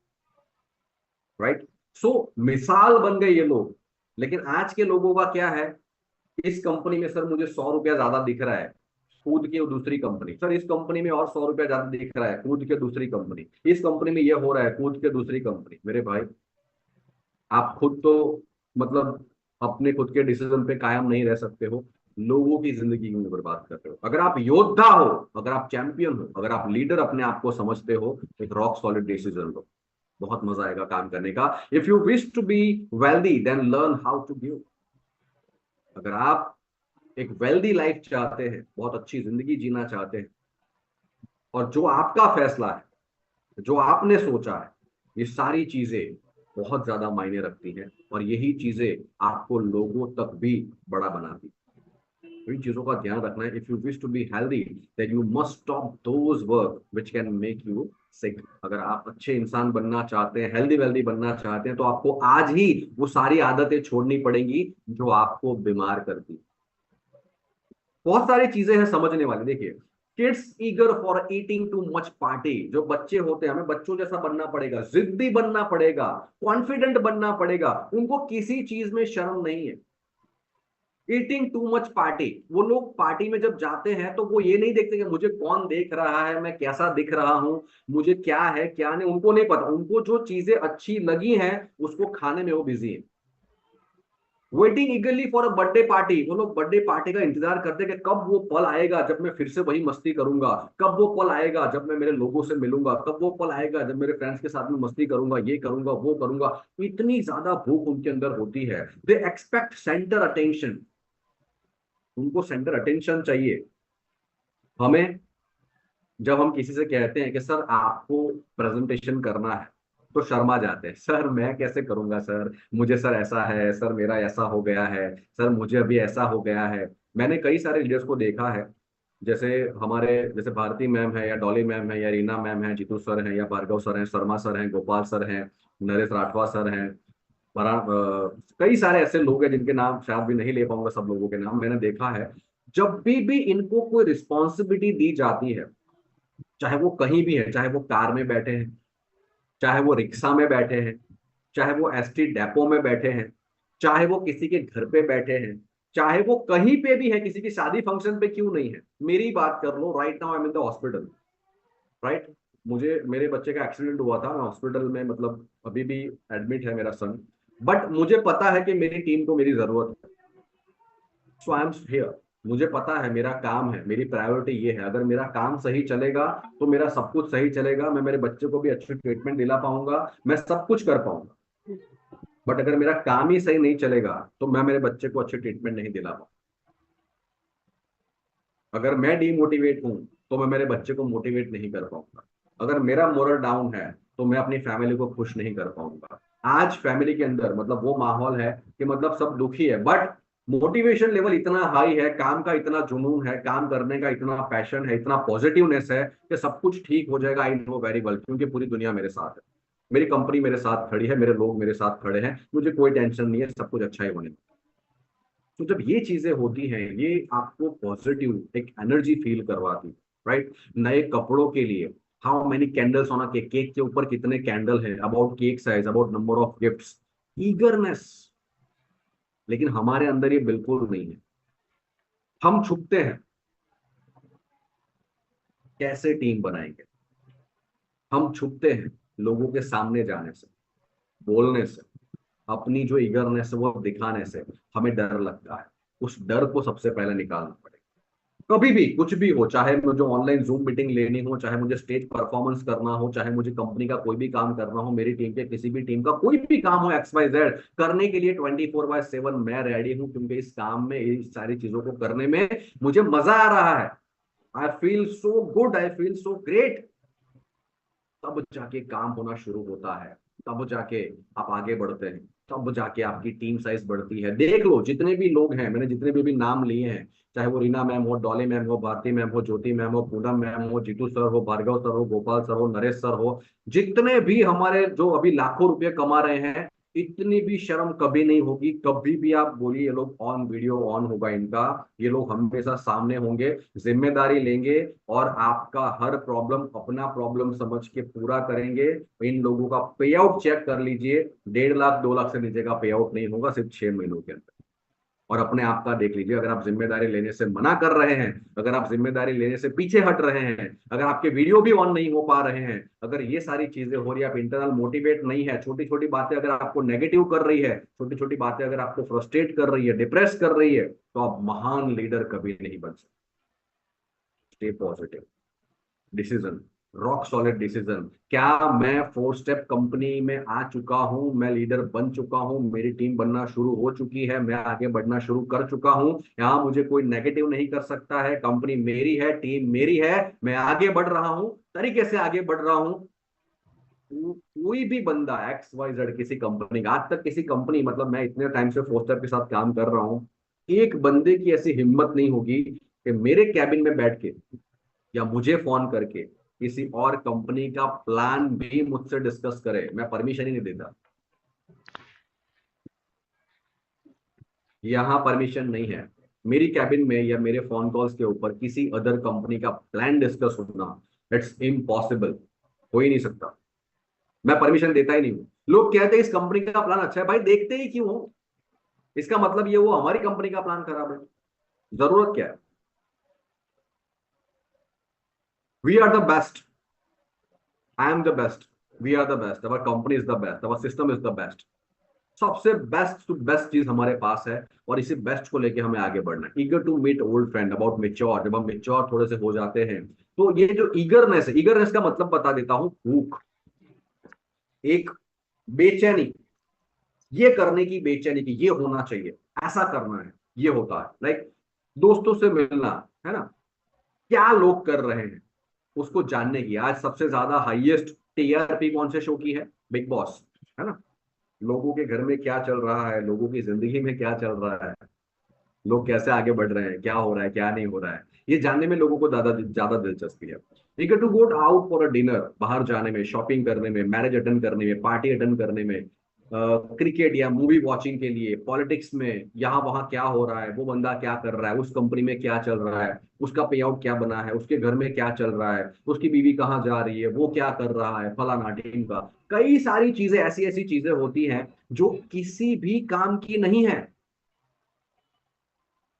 राइट। सो मिसाल बन गए ये लोग। लेकिन आज के लोगों का क्या है, इस कंपनी में सर मुझे 100 रुपया ज्यादा दिख रहा है, कूद के दूसरी कंपनी, सर इस कंपनी में और 100 रुपया ज्यादा दिख रहा है, कूद के दूसरी कंपनी, इस कंपनी में ये हो रहा है, कूद के दूसरी कंपनी। मेरे भाई, आप खुद तो मतलब अपने खुद के डिसीजन पे कायम नहीं रह सकते हो, लोगों की जिंदगी क्यों बर्बाद कर रहे हो? अगर आप योद्धा हो, अगर आप चैंपियन हो, अगर आप लीडर अपने आप को समझते हो, एक रॉक सॉलिड डिसीजन लो, बहुत मजा आएगा काम करने का। If you wish to be wealthy then learn how to give. अगर आप एक वेल्दी लाइफ चाहते हैं, बहुत अच्छी जिंदगी जीना चाहते हैं, और जो आपका फैसला है, जो आपने सोचा है, ये सारी चीजें बहुत ज्यादा मायने रखती हैं, और यही चीजें आपको लोगों तक भी बड़ा बनाती हैं। तो इन चीजों का ध्यान रखना है। If you wish to be healthy then you must stop those work which can make you sick. अगर आप अच्छे इंसान बनना चाहते हैं, हेल्दी वेल्दी बनना चाहते हैं, तो आपको आज ही वो सारी आदतें छोड़नी पड़ेंगी जो आपको बीमार करती हैं। बहुत सारी चीजें हैं समझने वाली। देखिए, kids eager for eating too much party, जो बच्चे होते हैं, हमें बच्चों जैसा बनना पड़ेगा, जिद्दी बनना पड़ेगा, कॉन्फिडेंट बनना पड़ेगा, उनको किसी चीज में शर्म नहीं है। ईटिंग टू मच पार्टी, वो लोग पार्टी में जब जाते हैं तो वो ये नहीं देखते कि मुझे कौन देख रहा है, मैं कैसा दिख रहा हूं, मुझे क्या है क्या नहीं, उनको नहीं पता। उनको जो चीजें अच्छी लगी हैं उसको खाने में वो बिजी है। Waiting ईगरली for a birthday party, वो लोग बर्थडे पार्टी का इंतजार करते हैं कि कब वो पल आएगा जब मैं फिर से वही मस्ती करूंगा, कब वो पल आएगा जब मैं मेरे लोगों से मिलूंगा, कब वो पल आएगा जब मेरे फ्रेंड्स के साथ में मस्ती करूंगा, ये करूंगा वो करूंगा। इतनी ज्यादा भूख उनके अंदर होती है। दे एक्सपेक्ट सेंटर अटेंशन, उनको सेंटर अटेंशन चाहिए। हमें, जब हम किसी से कहते हैं कि सर आपको प्रेजेंटेशन करना है, तो शर्मा जाते हैं, सर मैं कैसे करूंगा सर, मुझे सर ऐसा है, सर मेरा ऐसा हो गया है, सर मुझे अभी ऐसा हो गया है। मैंने कई सारे लीडर्स को देखा है, जैसे हमारे, जैसे भारती मैम है, या डॉली मैम है, या रीना मैम है, जीतू सर हैं, या भार्गव सर हैं, शर्मा सर हैं, गोपाल सर हैं, नरेश राठवा सर हैं, कई सारे ऐसे लोग हैं जिनके नाम शायद भी नहीं ले पाऊंगा सब लोगों के नाम। मैंने देखा है जब भी इनको कोई रिस्पॉन्सिबिलिटी दी जाती है, चाहे वो कहीं भी है, चाहे वो कार में बैठे हैं, चाहे वो रिक्शा में बैठे हैं, चाहे वो एसटी डेपो में बैठे हैं, चाहे वो किसी के घर पे बैठे हैं, चाहे वो कहीं पे भी है, किसी की शादी फंक्शन पे क्यों नहीं है, मेरी बात कर लो। Right now I am in the hospital, right. मुझे मेरे बच्चे का एक्सीडेंट हुआ था, मैं हॉस्पिटल में, मतलब अभी भी एडमिट है मेरा सन। बट मुझे पता है कि मेरी टीम को मेरी जरूरत है, सो आई एम हियर। मुझे पता है मेरा काम है, मेरी प्रायोरिटी ये है। अगर मेरा काम सही चलेगा तो मेरा सब कुछ सही चलेगा, मैं मेरे बच्चे को भी अच्छी ट्रीटमेंट दिला पाऊंगा, मैं सब कुछ कर पाऊंगा। बट अगर मेरा काम ही सही नहीं चलेगा तो मैं मेरे बच्चे को अच्छी ट्रीटमेंट नहीं दिला पाऊंगा। अगर मैं डीमोटिवेट हूं तो मैं मेरे बच्चे को मोटिवेट नहीं कर पाऊंगा। अगर मेरा मोरल डाउन है तो मैं अपनी फैमिली को खुश नहीं कर पाऊंगा। आज फैमिली के अंदर मतलब वो माहौल है कि मतलब सब दुखी है, बट मोटिवेशन लेवल इतना हाई है, काम का इतना जुनून है, काम करने का इतना पैशन है, इतना पॉजिटिवनेस है कि सब कुछ ठीक हो जाएगा। आई नो वेरी वेल, क्योंकि पूरी दुनिया मेरे साथ है, मेरी कंपनी मेरे साथ खड़ी है, मेरे लोग मेरे साथ खड़े हैं, मुझे कोई टेंशन नहीं है, सब कुछ अच्छा ही होने। तो जब ये चीजें होती हैं, ये आपको पॉजिटिव एक एनर्जी फील करवाती, राइट। नए कपड़ों के लिए how many candles on a cake, cake के ऊपर कितने कैंडल हैं, about cake size, about number of gifts, eagerness. लेकिन हमारे अंदर ये बिल्कुल नहीं है। हम छुपते हैं। कैसे टीम बनाएंगे? हम छुपते हैं लोगों के सामने जाने से, बोलने से, अपनी जो ईगरनेस है वो दिखाने से। हमें डर लगता है, उस डर को सबसे पहले निकालना पड़ेगा। कभी भी कुछ भी हो, चाहे मुझे ऑनलाइन जूम मीटिंग लेनी हो, चाहे मुझे स्टेज परफॉर्मेंस करना हो, चाहे मुझे कंपनी का कोई भी काम करना हो, मेरी टीम के किसी भी टीम का कोई भी काम हो, XYZ करने के लिए 24/7 मैं रेडी हूं, क्योंकि इस काम में, इस सारी चीजों को करने में मुझे मजा आ रहा है। I feel so good, I feel so great. तब जाके काम होना शुरू होता है, तब जाके आप आगे बढ़ते हैं, तब जाके आपकी टीम साइज बढ़ती है। देख लो जितने भी लोग हैं, मैंने जितने भी नाम लिए हैं, चाहे वो रीना मैम हो, डॉली मैम हो, भारती मैम हो, ज्योति मैम हो, पूनम मैम हो, जीतू सर हो, भार्गव सर हो, गोपाल सर हो, नरेश सर हो, जितने भी हमारे जो अभी लाखों रुपए कमा रहे हैं, इतनी भी शर्म कभी नहीं होगी। कभी भी आप बोलिए, ये लोग ऑन वीडियो ऑन होगा इनका, ये लोग हमेशा सामने होंगे, जिम्मेदारी लेंगे, और आपका हर प्रॉब्लम अपना प्रॉब्लम समझ के पूरा करेंगे। इन लोगों का पे आउट चेक कर लीजिए, 1.5 लाख 2 लाख से नीचे का पे आउट नहीं होगा सिर्फ 6 महीनों के अंदर। और अपने आप का देख लीजिए, अगर आप जिम्मेदारी लेने से मना कर रहे हैं, अगर आप जिम्मेदारी लेने से पीछे हट रहे हैं, अगर आपके वीडियो भी ऑन नहीं हो पा रहे हैं, अगर ये सारी चीजें हो रही है, आप इंटरनल मोटिवेट नहीं है, छोटी छोटी बातें अगर आपको नेगेटिव कर रही है, छोटी छोटी बातें अगर आपको फ्रस्ट्रेट कर रही है, डिप्रेस कर रही है, तो आप महान लीडर कभी नहीं बन सकते। Stay positive, decision, rock solid decision. क्या मैं 4 स्टेप कंपनी में आ चुका हूं, मैं लीडर बन चुका हूं, मेरी टीम बनना शुरू हो चुकी है, मैं आगे बढ़ना शुरू कर चुका हूं, यहां मुझे कोई नेगेटिव नहीं कर सकता है, कंपनी मेरी है, टीम मेरी है, मैं आगे बढ़ रहा हूं, तरीके से आगे बढ़ रहा हूं। कोई भी बंदा XYZ किसी कंपनी का, आज तक किसी कंपनी, मतलब मैं इतने टाइम से 4 स्टेप के साथ काम कर रहा हूं, एक बंदे की ऐसी हिम्मत नहीं होगी कि मेरे कैबिन में बैठ के या मुझे फोन करके किसी और कंपनी का प्लान भी मुझसे डिस्कस करे। मैं परमिशन ही नहीं देता, यहाँ परमिशन नहीं है। मेरी कैबिन में या मेरे फोन कॉल्स के ऊपर किसी अदर कंपनी का प्लान डिस्कस होना, इट्स इम्पॉसिबल, हो ही नहीं सकता। मैं परमिशन देता ही नहीं हूँ। लोग कहते हैं इस कंपनी का प्लान अच्छा है, भाई देखते ही क्यों हो? इसका मतलब ये वो हमारी कंपनी का प्लान खराब है? जरूरत क्या है? We are the best, I am the best, we are the best, our company is the best, our system is the best. सबसे बेस्ट टू बेस्ट चीज हमारे पास है, और इसी बेस्ट को लेके हमें आगे बढ़ना है। Eager to meet old friend, about mature, जब हम मेच्योर थोड़े से हो जाते हैं, तो ये जो ईगरनेस है, ईगरनेस का मतलब बता देता हूं, भूख, एक बेचैनी, ये करने की बेचैनी की ये होना चाहिए, ऐसा करना है, ये होता है। लाइक दोस्तों से मिलना, है ना, क्या लोग कर रहे हैं उसको जानने की। आज सबसे ज्यादा हाईएस्ट TRP कौन से शो की है? बिग बॉस, है ना। लोगों के घर में क्या चल रहा है, लोगों की जिंदगी में क्या चल रहा है, लोग कैसे आगे बढ़ रहे हैं, क्या हो रहा है, क्या नहीं हो रहा है, ये जानने में लोगों को ज्यादा ज्यादा दिलचस्पी है। ठीक है, to go out for a dinner, बाहर जाने में, शॉपिंग करने में, मैरिज अटेंड करने में, पार्टी अटेंड करने में, क्रिकेट या मूवी वॉचिंग के लिए, पॉलिटिक्स में यहाँ वहाँ क्या हो रहा है, वो बंदा क्या कर रहा है, उस कंपनी में क्या चल रहा है, उसका पे आउट क्या बना है, उसके घर में क्या चल रहा है, उसकी बीवी कहाँ जा रही है, वो क्या कर रहा है, फलाना टीम का। कई सारी चीजें, ऐसी ऐसी चीजें होती हैं जो किसी भी काम की नहीं है।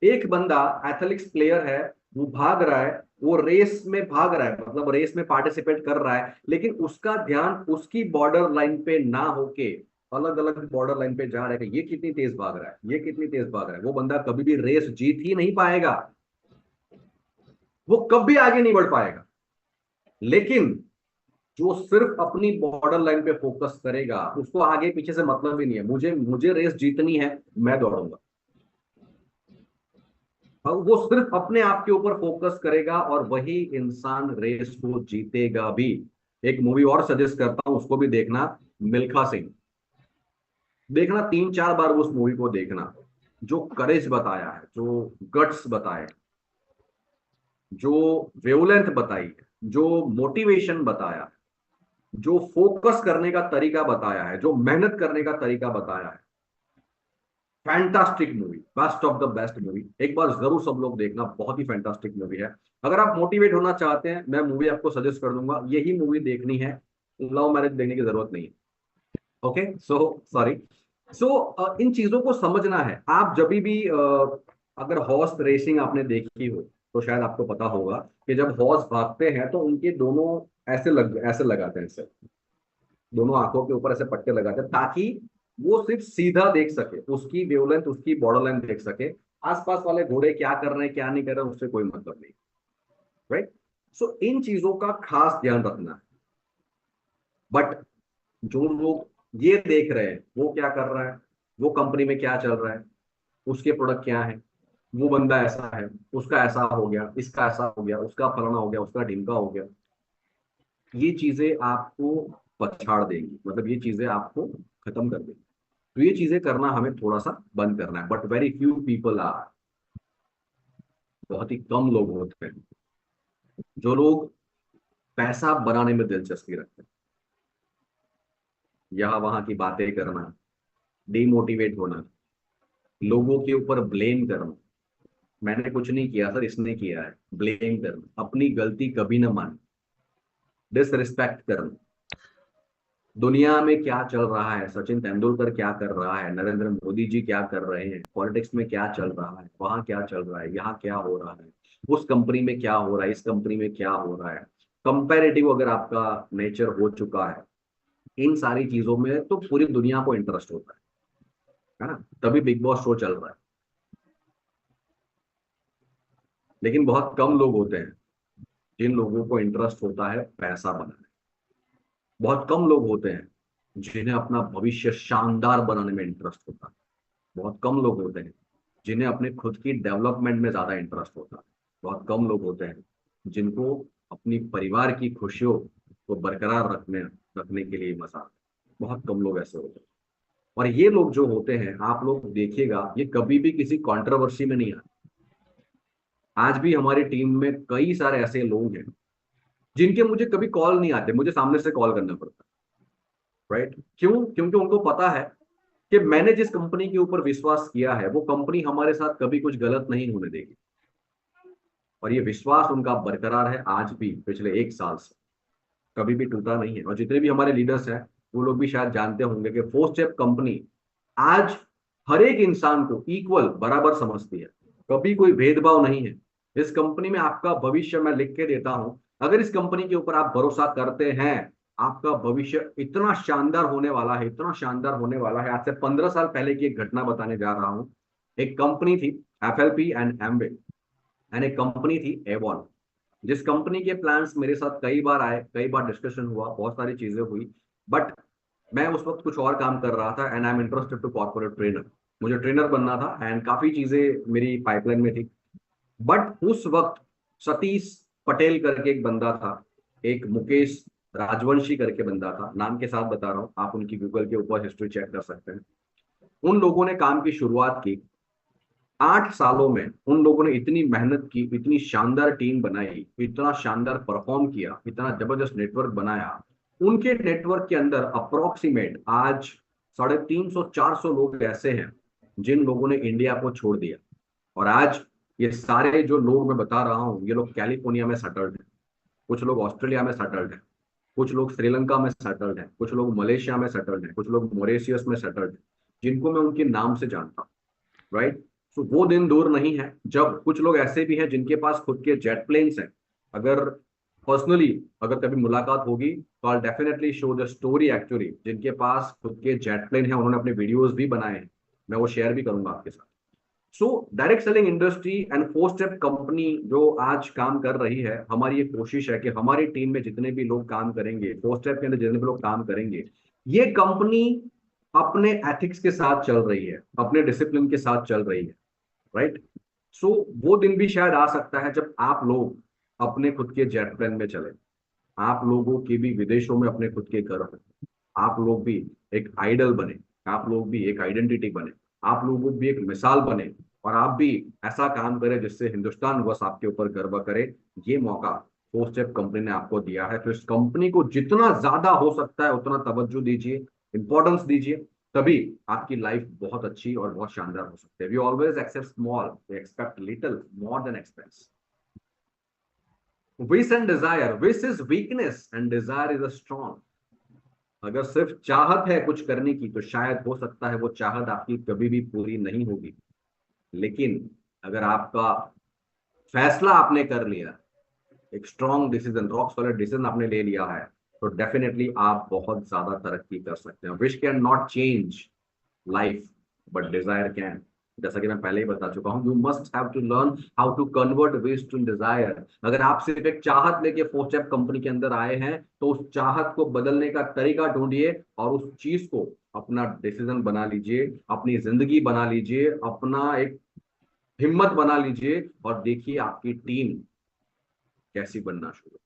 एक बंदा एथलेटिक्स प्लेयर है, वो भाग रहा है, वो रेस में भाग रहा है, मतलब रेस में पार्टिसिपेट कर रहा है, लेकिन उसका ध्यान उसकी बॉर्डर लाइन पे ना होके अलग अलग बॉर्डर लाइन पे जा रहा है कि ये कितनी तेज भाग रहा है, ये कितनी तेज भाग रहा है। वो बंदा कभी भी रेस जीत ही नहीं पाएगा, वो कभी आगे नहीं बढ़ पाएगा। लेकिन जो सिर्फ अपनी बॉर्डर लाइन पे फोकस करेगा, उसको आगे पीछे से मतलब ही नहीं है, मुझे मुझे रेस जीतनी है, मैं दौड़ूंगा। और वो सिर्फ अपने आप के ऊपर फोकस करेगा और वही इंसान रेस को जीतेगा भी। एक मूवी और सजेस्ट करता हूं, उसको भी देखना, मिल्खा सिंह। देखना, 3-4 बार उस मूवी को देखना। जो करेज बताया है, जो गट्स बताए, जो वेवलेंथ बताई है, जो मोटिवेशन बताया है, जो फोकस करने का तरीका बताया है, जो मेहनत करने का तरीका बताया है, fantastic movie, best of the best movie. एक बार जरूर सब लोग देखना, बहुत ही फैंटास्टिक मूवी है। अगर आप मोटिवेट होना चाहते हैं, मैं मूवी आपको सजेस्ट कर दूंगा, यही मूवी देखनी है, लव मैरिज देखने की जरूरत नहीं है। Okay, so sorry. सो इन चीजों को समझना है। आप जब भी अगर हॉर्स रेसिंग आपने देखी हो, तो शायद आपको पता होगा कि जब हॉर्स भागते हैं तो उनके दोनों ऐसे लगाते हैं, ऐसे दोनों आंखों के ऊपर ऐसे पट्टे लगाते हैं, ताकि वो सिर्फ सीधा देख सके, उसकी वेवलेंथ, उसकी बॉर्डर लाइन देख सके। आसपास वाले घोड़े क्या कर रहे हैं क्या नहीं कर रहे हैं उससे कोई मतलब नहीं। राइट। सो इन चीजों का खास ध्यान रखना है। बट जो लोग ये देख रहे हैं वो क्या कर रहा है, वो कंपनी में क्या चल रहा है, उसके प्रोडक्ट क्या है, वो बंदा ऐसा है, उसका ऐसा हो गया, इसका ऐसा हो गया, उसका फलाना हो गया, उसका ढिमका हो गया, ये चीजें आपको पछाड़ देंगी, मतलब ये चीजें आपको खत्म कर देंगी। तो ये चीजें करना हमें थोड़ा सा बंद करना है। But very few people are, बहुत ही कम लोग होते हैं जो लोग पैसा बनाने में दिलचस्पी रखते हैं। यहाँ वहां की बातें करना, डिमोटिवेट होना, लोगों के ऊपर ब्लेम करना, मैंने कुछ नहीं किया सर, इसने किया है, ब्लेम करना, अपनी गलती कभी ना मानना, डिसरिस्पेक्ट करना। दुनिया में क्या चल रहा है, सचिन तेंदुलकर क्या कर रहा है, नरेंद्र मोदी जी क्या कर रहे हैं, पॉलिटिक्स में क्या चल रहा है, वहां क्या चल रहा है, यहाँ क्या हो रहा है, उस कंपनी में क्या हो रहा है, इस कंपनी में क्या हो रहा है, कंपैरेटिव अगर आपका नेचर हो चुका है इन सारी चीजों में, तो पूरी दुनिया को इंटरेस्ट होता है ना। तभी बिग बॉस शो चल रहा है। लेकिन बहुत कम लोग होते हैं जिन लोगों को इंटरेस्ट होता है पैसा बनाने। बहुत कम लोग होते हैं जिन्हें अपना भविष्य शानदार बनाने में इंटरेस्ट होता है। बहुत कम लोग होते हैं जिन्हें अपने खुद की डेवलपमेंट में ज्यादा इंटरेस्ट होता है। बहुत कम लोग होते हैं जिनको अपनी परिवार की खुशियों को बरकरार रखने रखने के लिए मजा आता है। बहुत कम लोग ऐसे होते हैं। और ये लोग जो होते हैं, आप लोग देखिएगा, ये कभी भी किसी कंट्रोवर्सी में नहीं आते। आज भी हमारी टीम में कई सारे ऐसे लोग हैं जिनके मुझे कभी कॉल नहीं आते, मुझे सामने से कॉल करना पड़ता है। राइट, क्यों? क्योंकि उनको पता है कि मैंने जिस कंपनी के ऊपर विश्वास किया है, वो कंपनी हमारे साथ कभी कुछ गलत नहीं होने देगी। और ये विश्वास उनका बरकरार है आज भी, पिछले 1 साल से कभी भी टूटा नहीं है। और जितने भी हमारे लीडर्स हैं, वो लोग भी शायद जानते होंगे कि फोर्थ स्टेप कंपनी आज हर एक इंसान को इक्वल, बराबर समझती है। कभी कोई भेदभाव नहीं है। इस कंपनी में आपका भविष्य मैं लिख के देता हूं, अगर इस कंपनी के ऊपर आप भरोसा करते हैं, आपका भविष्य इतना शानदार होने वाला है, इतना शानदार होने वाला है। आज से 15 साल पहले की एक घटना बताने जा रहा हूं। एक कंपनी थी, एफएलपी एंड एमवे, एंड एक कंपनी थी एवॉन, जिस कंपनी के प्लान्स मेरे साथ कई बार आए, कई बार डिस्कशन हुआ, बहुत सारी चीजें हुई। बट मैं उस वक्त कुछ और काम कर रहा था, and I am interested to corporate trainer. मुझे ट्रेनर बनना था एंड काफी चीजें मेरी पाइपलाइन में थी। बट उस वक्त सतीश पटेल करके एक बंदा था, एक मुकेश राजवंशी करके बंदा था, नाम के साथ बता रहा हूँ, आप उनकी गूगल के ऊपर हिस्ट्री चेक कर सकते हैं। उन लोगों ने काम की शुरुआत की। 8 सालों में उन लोगों ने इतनी मेहनत की, इतनी शानदार टीम बनाई, इतना शानदार परफॉर्म किया, इतना जबरदस्त नेटवर्क बनाया। उनके नेटवर्क के अंदर अप्रोक्सीमेट आज 350-400 लोग ऐसे हैं जिन लोगों ने इंडिया को छोड़ दिया, और आज ये सारे जो लोग मैं बता रहा हूँ, ये लोग कैलिफोर्निया में सेटल्ड हैं, कुछ लोग ऑस्ट्रेलिया में सेटल्ड हैं, कुछ लोग श्रीलंका में सेटल्ड हैं, कुछ लोग मलेशिया में सेटल्ड हैं, कुछ लोग मॉरिशियस में सेटल्ड हैं, जिनको मैं उनके नाम से जानता हूँ। राइट। सो वो दिन दूर नहीं है जब कुछ लोग ऐसे भी हैं जिनके पास खुद के जेट प्लेन्स हैं। अगर पर्सनली अगर कभी मुलाकात होगी तो I definitely show the story actually, जिनके पास खुद के जेट प्लेन है, उन्होंने अपने वीडियोस भी बनाए हैं, मैं वो शेयर भी करूंगा आपके साथ। So direct selling industry and four step company जो आज काम कर रही है, हमारी ये कोशिश है कि हमारी टीम में जितने भी लोग काम करेंगे, फोर स्टेप के अंदर जितने भी लोग काम करेंगे, ये कंपनी अपने एथिक्स के साथ चल रही है, अपने डिसिप्लिन के साथ चल रही है। राइट। सो वो दिन भी शायद आ सकता है जब आप लोग अपने खुद के जेट प्लेन में चले, आप लोगों के भी विदेशों में अपने खुद के घर हो, आप लोग भी एक आइडल बने, आप लोग भी एक आइडेंटिटी बने, आप लोगों भी एक मिसाल बने, और आप भी ऐसा काम करें जिससे हिंदुस्तान बस आपके ऊपर गर्व करे। ये मौका फोर स्टेप कंपनी ने आपको दिया है, तो इस कंपनी को जितना ज्यादा हो सकता है उतना तवज्जो दीजिए, इंपॉर्टेंस दीजिए, तभी आपकी लाइफ बहुत अच्छी और बहुत शानदार हो सकती है। We always accept small, we expect little more than expects. Wish and desire, wish is weakness and desire is a strong. अगर सिर्फ चाहत है कुछ करने की तो शायद हो सकता है वो चाहत आपकी कभी भी पूरी नहीं होगी, लेकिन अगर आपका फैसला आपने कर लिया, एक strong decision, rock solid decision आपने ले लिया है, तो डेफिनेटली आप बहुत ज्यादा तरक्की कर सकते हैं। Wish can not change life but desire can. जैसा कि मैं पहले ही बता चुका हूं, you must have to learn how to convert wish to desire. अगर आप सिर्फ एक चाहत लेके फोर स्टेप कंपनी के अंदर आए हैं, तो उस चाहत को बदलने का तरीका ढूंढिए और उस चीज को अपना डिसीजन बना लीजिए, अपनी जिंदगी बना लीजिए, अपना एक हिम्मत बना लीजिए, और देखिए आपकी टीम कैसी बनना शुरू,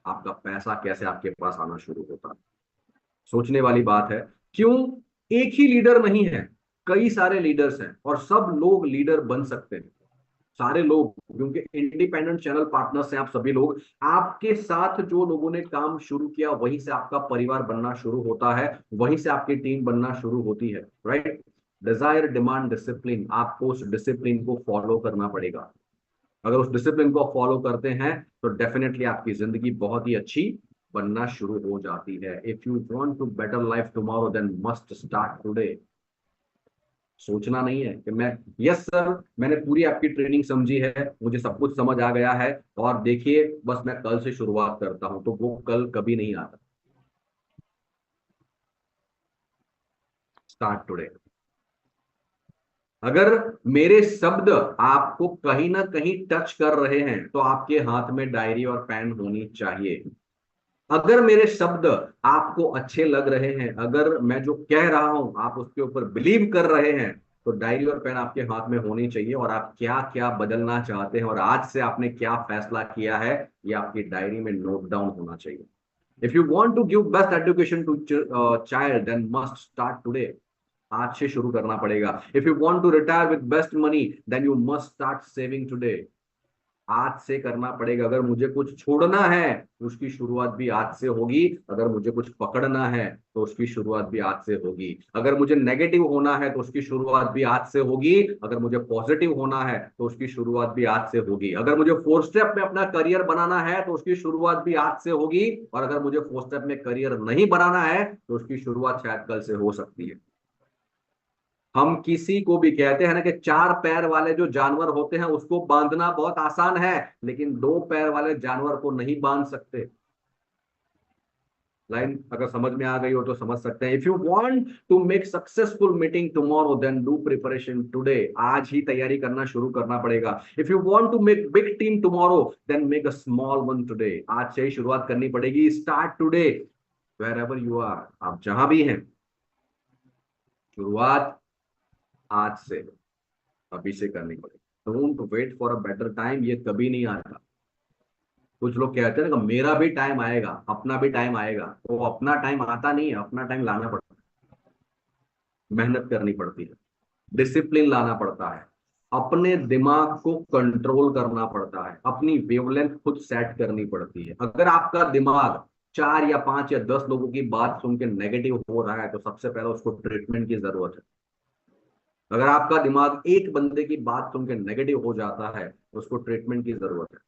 आपका पैसा कैसे आपके पास आना शुरू होता है। सोचने वाली बात है, क्यों एक ही लीडर नहीं है, कई सारे लीडर्स हैं और सब लोग लीडर बन सकते हैं। सारे लोग, क्योंकि इंडिपेंडेंट चैनल पार्टनर्स हैं आप सभी लोग, आपके साथ जो लोगों ने काम शुरू किया वहीं से आपका परिवार बनना शुरू होता है, वहीं से आपकी टीम बनना शुरू होती है। राइट। डिजायर डिमांड डिसिप्लिन, आपको उस डिसिप्लिन को फॉलो करना पड़ेगा। अगर उस डिसिप्लिन को फॉलो करते हैं तो डेफिनेटली आपकी जिंदगी बहुत ही अच्छी बनना शुरू हो जाती है। If you want to better life tomorrow then must start today. सोचना नहीं है कि मैं, यस सर मैंने पूरी आपकी ट्रेनिंग समझी है, मुझे सब कुछ समझ आ गया है, और देखिए बस मैं कल से शुरुआत करता हूं, तो वो कल कभी नहीं आता। Start today. अगर मेरे शब्द आपको कहीं ना कहीं टच कर रहे हैं तो आपके हाथ में डायरी और पेन होनी चाहिए। अगर मेरे शब्द आपको अच्छे लग रहे हैं, अगर मैं जो कह रहा हूं आप उसके ऊपर बिलीव कर रहे हैं, तो डायरी और पेन आपके हाथ में होनी चाहिए, और आप क्या क्या बदलना चाहते हैं और आज से आपने क्या फैसला किया है, ये आपकी डायरी में नोट डाउन होना चाहिए। If you want to give best education to child then must start today. आज से शुरू करना पड़ेगा। If you want to retire with best money then you must start saving today. आज से करना पड़ेगा। अगर मुझे कुछ छोड़ना है तो उसकी शुरुआत भी आज से होगी, अगर मुझे कुछ पकड़ना है तो उसकी शुरुआत भी आज से होगी, अगर मुझे नेगेटिव होना है तो उसकी शुरुआत भी आज से होगी, अगर मुझे पॉजिटिव होना है तो उसकी शुरुआत भी आज से होगी, अगर मुझे फोर स्टेप में अपना करियर बनाना है तो उसकी शुरुआत भी आज से होगी, और अगर मुझे फोर स्टेप में करियर नहीं बनाना है तो उसकी शुरुआत शायद कल से हो सकती है। हम किसी को भी कहते हैं ना कि चार पैर वाले जो जानवर होते हैं उसको बांधना बहुत आसान है, लेकिन दो पैर वाले जानवर को नहीं बांध सकते। लाइन अगर समझ में आ गई हो तो समझ सकते हैं। If you want to make successful meeting tomorrow then do preparation today. आज ही तैयारी करना शुरू करना पड़ेगा। If you want to make big team tomorrow then make a small one today. आज से ही शुरुआत करनी पड़ेगी। Start today wherever you are, आप जहां भी हैं, शुरुआत आज से, अभी से करनी पड़ेगी। Don't wait for a better time, ये कभी नहीं आता। कुछ लोग कहते हैं ना कि मेरा भी टाइम आएगा, अपना भी टाइम आएगा, तो अपना टाइम आता नहीं है, अपना टाइम लाना पड़ता है, मेहनत करनी पड़ती है, डिसिप्लिन लाना पड़ता है, अपने दिमाग को कंट्रोल करना पड़ता है, अपनी वेवलेंथ खुद सेट करनी पड़ती है। अगर आपका दिमाग 4 या 5 या 10 लोगों की बात सुन के नेगेटिव हो रहा है तो सबसे पहले उसको ट्रीटमेंट की जरूरत है। अगर आपका दिमाग एक बंदे की बात सुन के नेगेटिव हो जाता है तो उसको ट्रीटमेंट की जरूरत है।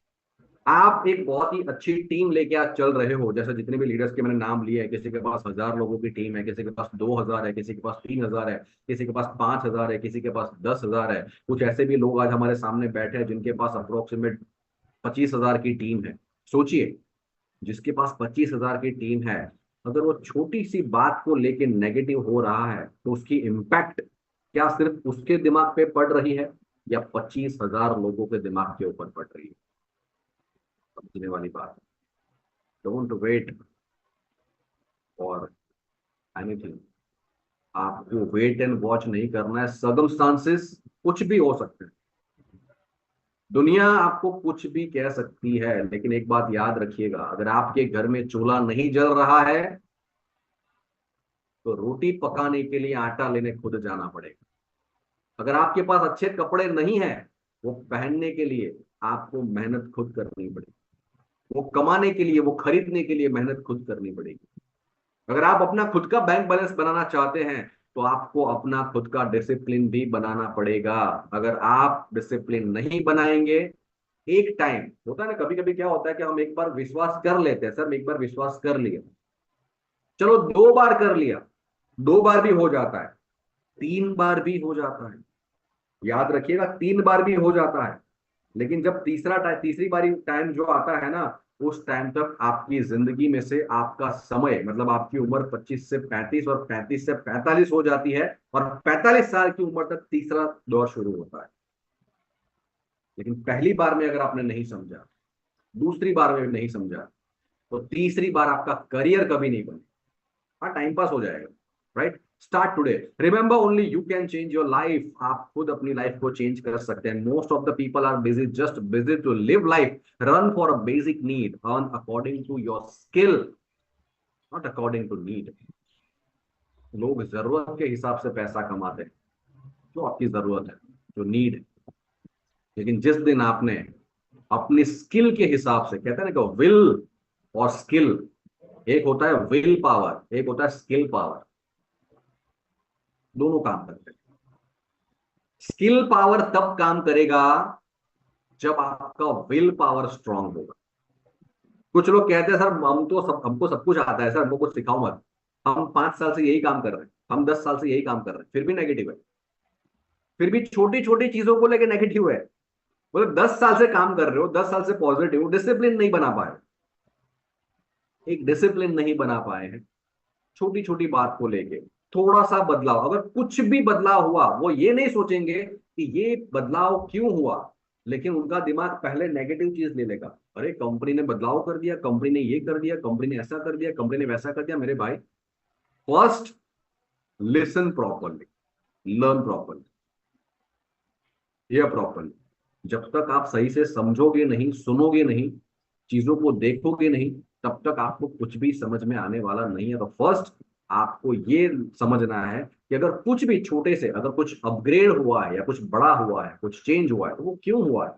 आप एक बहुत ही अच्छी टीम लेके आज चल रहे हो, जैसे जितने भी लीडर्स के मैंने नाम लिए हैं, किसी के पास 1,000 लोगों की टीम है, किसी के पास 2,000 है, किसी के पास 3,000 है, किसी के पास 5,000 है, किसी के पास 10,000 है। कुछ ऐसे भी लोग आज हमारे सामने बैठे हैं जिनके पास अप्रोक्सीमेट 25,000 की टीम है। सोचिए, जिसके पास 25,000 की टीम है, अगर वो छोटी सी बात को लेके नेगेटिव हो रहा है तो उसकी इम्पैक्ट क्या सिर्फ उसके दिमाग पे पड़ रही है या 25,000 लोगों के दिमाग के ऊपर पड़ रही है? समझने वाली बात है। Don't wait for anything. आपको वेट एंड वॉच नहीं करना है। सर्कमस्टांसेस कुछ भी हो सकते हैं, दुनिया आपको कुछ भी कह सकती है, लेकिन एक बात याद रखिएगा, अगर आपके घर में चूल्हा नहीं जल रहा है तो रोटी पकाने के लिए आटा लेने खुद जाना पड़ेगा। अगर आपके पास अच्छे कपड़े नहीं है, वो पहनने के लिए आपको मेहनत खुद करनी पड़ेगी। वो कमाने के लिए, वो खरीदने के लिए मेहनत खुद करनी पड़ेगी। अगर आप अपना खुद का बैंक बैलेंस बनाना चाहते हैं तो आपको अपना खुद का डिसिप्लिन भी बनाना पड़ेगा। अगर आप डिसिप्लिन नहीं बनाएंगे, एक टाइम होता है ना, कभी कभी क्या होता है कि हम एक बार विश्वास कर लेते हैं, सर एक बार विश्वास कर लिया, चलो 2 बार कर लिया, 2 बार भी हो जाता है, 3 बार भी हो जाता है। याद रखिएगा, 3 बार भी हो जाता है। लेकिन जब तीसरी बारी टाइम जो आता है ना, उस टाइम तक आपकी जिंदगी में से आपका समय, मतलब आपकी उम्र 25 से 35 और 35 से 45 हो जाती है, और 45 साल की उम्र तक तीसरा दौर शुरू होता है। लेकिन पहली बार में अगर आपने नहीं समझा, दूसरी बार में भी नहीं समझा, तो तीसरी बार आपका करियर कभी नहीं बनेगा। हाँ, टाइम पास हो जाएगा, right. Start today. Remember, only you can change your life. आप खुद अपनी लाइफ को चेंज कर सकते हैं। Most of the people are busy, just busy to live life. Run for a basic need, earn according to your skill, not according to need. लोग जरूरत के हिसाब से पैसा कमाते हैं, जो आपकी जरूरत है, जो नीड है। लेकिन जिस दिन आपने अपनी स्किल के हिसाब से, कहते हैं ना कि विल और स्किल, एक होता है विल पावर, एक होता है स्किल पावर, दोनों काम करते हैं। स्किल पावर तब काम करेगा जब आपका विल पावर स्ट्रांग होगा। कुछ लोग कहते हैं, सर हमको सब कुछ आता है, सर हमको कुछ सिखाओ मत, हम 5 साल से यही काम कर रहे हैं, हम 10 साल से यही काम कर रहे हैं, फिर भी नेगेटिव है, फिर भी छोटी छोटी चीजों को लेकर नेगेटिव है। मतलब 10 साल से काम कर रहे हो, 10 साल से पॉजिटिव हो, डिसिप्लिन नहीं बना पाए, एक डिसिप्लिन नहीं बना पाए हैं। छोटी छोटी बात को लेके थोड़ा सा बदलाव, अगर कुछ भी बदलाव हुआ, वो ये नहीं सोचेंगे कि ये बदलाव क्यों हुआ, लेकिन उनका दिमाग पहले नेगेटिव चीज ले लेगा। अरे कंपनी ने बदलाव कर दिया, कंपनी ने ये कर दिया, कंपनी ने ऐसा कर दिया, कंपनी ने वैसा कर दिया। मेरे भाई, first listen properly, learn properly, here properly. जब तक आप सही से समझोगे नहीं, सुनोगे नहीं, चीजों को देखोगे नहीं, तब तक आपको कुछ भी समझ में आने वाला नहीं है। तो फर्स्ट आपको ये समझना है कि अगर कुछ भी छोटे से, अगर कुछ अपग्रेड हुआ है या कुछ बड़ा हुआ है, कुछ चेंज हुआ है, तो वो क्यों हुआ है,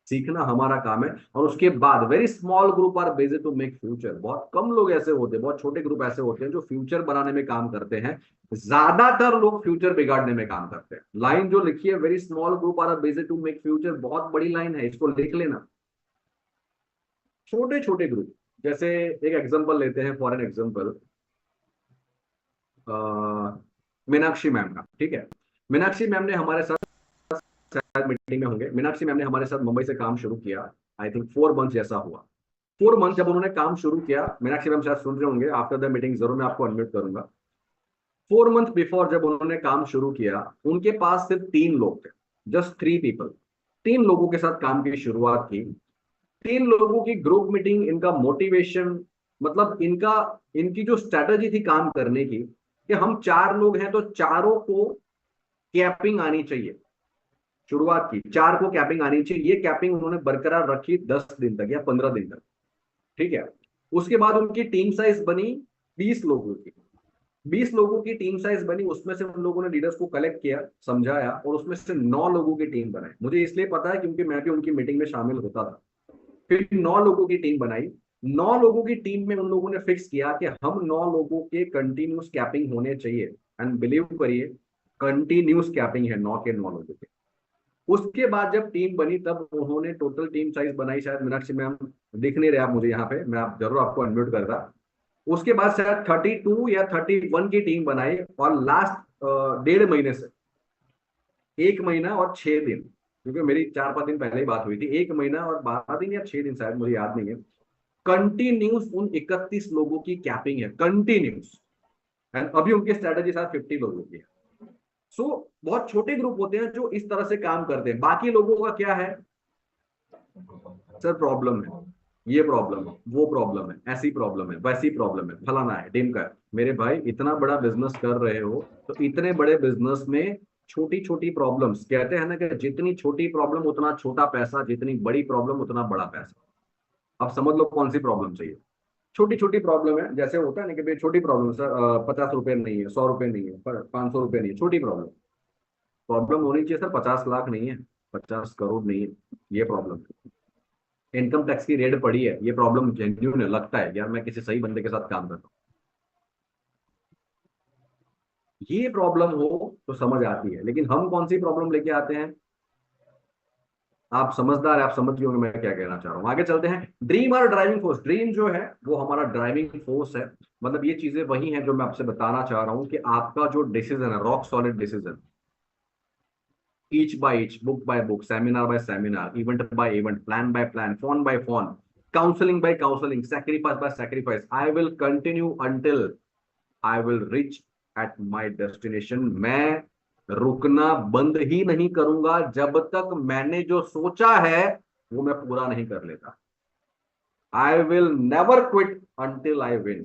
सीखना हमारा काम है। और उसके बाद very small group are busy to make future. बहुत कम लोग ऐसे होते हैं, बहुत छोटे ग्रुप ऐसे होते हैं जो फ्यूचर बनाने में काम करते हैं। ज्यादातर लोग फ्यूचर बिगाड़ने में काम करते हैं। लाइन जो लिखी है, very small group are busy to make future, बहुत बड़ी लाइन है, इसको लिख लेना। छोटे छोटे ग्रुप, जैसे एक एग्जांपल लेते हैं, for an example Meenakshi ma'am का, ठीक है। मीनाक्षी मैम ने हमारे साथ, शायद मीटिंग में होंगे, मीनाक्षी मैम ने हमारे साथ मुंबई से काम शुरू किया। आई थिंक 4 मंथ जैसा हुआ। 4 मंथ जब उन्होंने काम शुरू किया, मीनाक्षी मैम शायद सुन रहे होंगे, आफ्टर द मीटिंग जरूर मैं आपको अनम्यूट करूंगा। 4 मंथ बिफोर जब उन्होंने काम शुरू किया, उनके पास सिर्फ 3 लोग थे, जस्ट 3 पीपल। 3 लोगों के साथ काम की शुरुआत की। 3 लोगों की ग्रुप मीटिंग, इनका मोटिवेशन, मतलब इनका, इनकी जो स्ट्रैटेजी थी काम करने की, कि हम 4 लोग हैं तो चारों को कैपिंग आनी चाहिए। शुरुआत की, 4 को कैपिंग आनी चाहिए। ये कैपिंग उन्होंने बरकरार रखी 10 दिन तक या 15 दिन तक, ठीक है। उसके बाद उनकी टीम साइज बनी 20 लोगों की। 20 लोगों की टीम साइज बनी, उसमें से उन लोगों ने लीडर्स को कलेक्ट किया, समझाया, और उसमें से 9 लोगों की टीम बनाई। मुझे इसलिए पता है क्योंकि मैं भी उनकी मीटिंग में शामिल होता था। फिर 9 लोगों की टीम बनाई। 9 लोगों की टीम में उन लोगों ने फिक्स किया कि हम 9 लोगों के कंटिन्यूस कैपिंग होने चाहिए। एंड बिलीव करिए, कंटिन्यूस कैपिंग है 9 के 9 लोगों के। उसके बाद जब टीम बनी तब उन्होंने टोटल टीम साइज बनाई, शायद मीनाक्षी मैम दिख नहीं रहे आप मुझे यहाँ पे, मैं आप जरूर आपको अनम्यूट कर रहा। उसके बाद शायद 32 या 31 की टीम बनाई, और लास्ट 1.5 महीने से, 1 महीना और 6 दिन, क्योंकि मेरी 4-5 दिन पहले ही बात हुई थी, 1 महीना और 12 दिन या 6 दिन शायद, मुझे याद नहीं है, कंटिन्यूस उन 31 लोगों की कैपिंग है, कंटिन्यूस। एंड अभी उनकी स्ट्रेटेजी शायद 50 लोगों की है। सो बहुत छोटे ग्रुप होते हैं जो इस तरह से काम करते हैं। बाकी लोगों का क्या है, सर प्रॉब्लम है, ये प्रॉब्लम है, वो प्रॉब्लम है, ऐसी प्रॉब्लम है, वैसी प्रॉब्लम है, फलाना है, ढिमका है। मेरे भाई इतना बड़ा बिजनेस कर रहे हो, तो इतने बड़े बिजनेस में छोटी छोटी प्रॉब्लम्स, कहते हैं ना कि जितनी छोटी प्रॉब्लम उतना छोटा पैसा, जितनी बड़ी प्रॉब्लम उतना बड़ा पैसा। अब समझ लो कौन सी प्रॉब्लम चाहिए। छोटी छोटी प्रॉब्लम है, जैसे होता है ना कि भाई छोटी प्रॉब्लम सर, 50 रुपए नहीं है, 100 रुपए नहीं है, पर 500 रुपए नहीं है, छोटी प्रॉब्लम। प्रॉब्लम होनी चाहिए सर 50 लाख नहीं है, 50 करोड़ नहीं है, ये प्रॉब्लम है। इनकम टैक्स की रेड पड़ी है, ये प्रॉब्लम जेन्यून है, लगता है यार मैं किसी सही बंदे के साथ काम कर रहा हूँ। ये प्रॉब्लम हो तो समझ आती है, लेकिन हम कौन सी प्रॉब्लम लेके आते हैं। आप समझदार है, आप समझ गए होंगे मैं क्या कहना चाह रहा हूँ। आगे चलते हैं। ड्रीम और ड्राइविंग फोर्स, ड्रीम जो है वो हमारा ड्राइविंग फोर्स है। मतलब ये चीजें वही हैं जो मैं आपसे बताना चाह रहा हूँ कि आपका जो डिसीजन है, rock solid decision, each by each, book by book, seminar by seminar, event by event, plan by plan, phone by phone, counseling by counseling, sacrifice by sacrifice. I will continue until I will reach at my destination. मैं रुकना बंद ही नहीं करूंगा जब तक मैंने जो सोचा है वो मैं पूरा नहीं कर लेता। I will never quit until I win.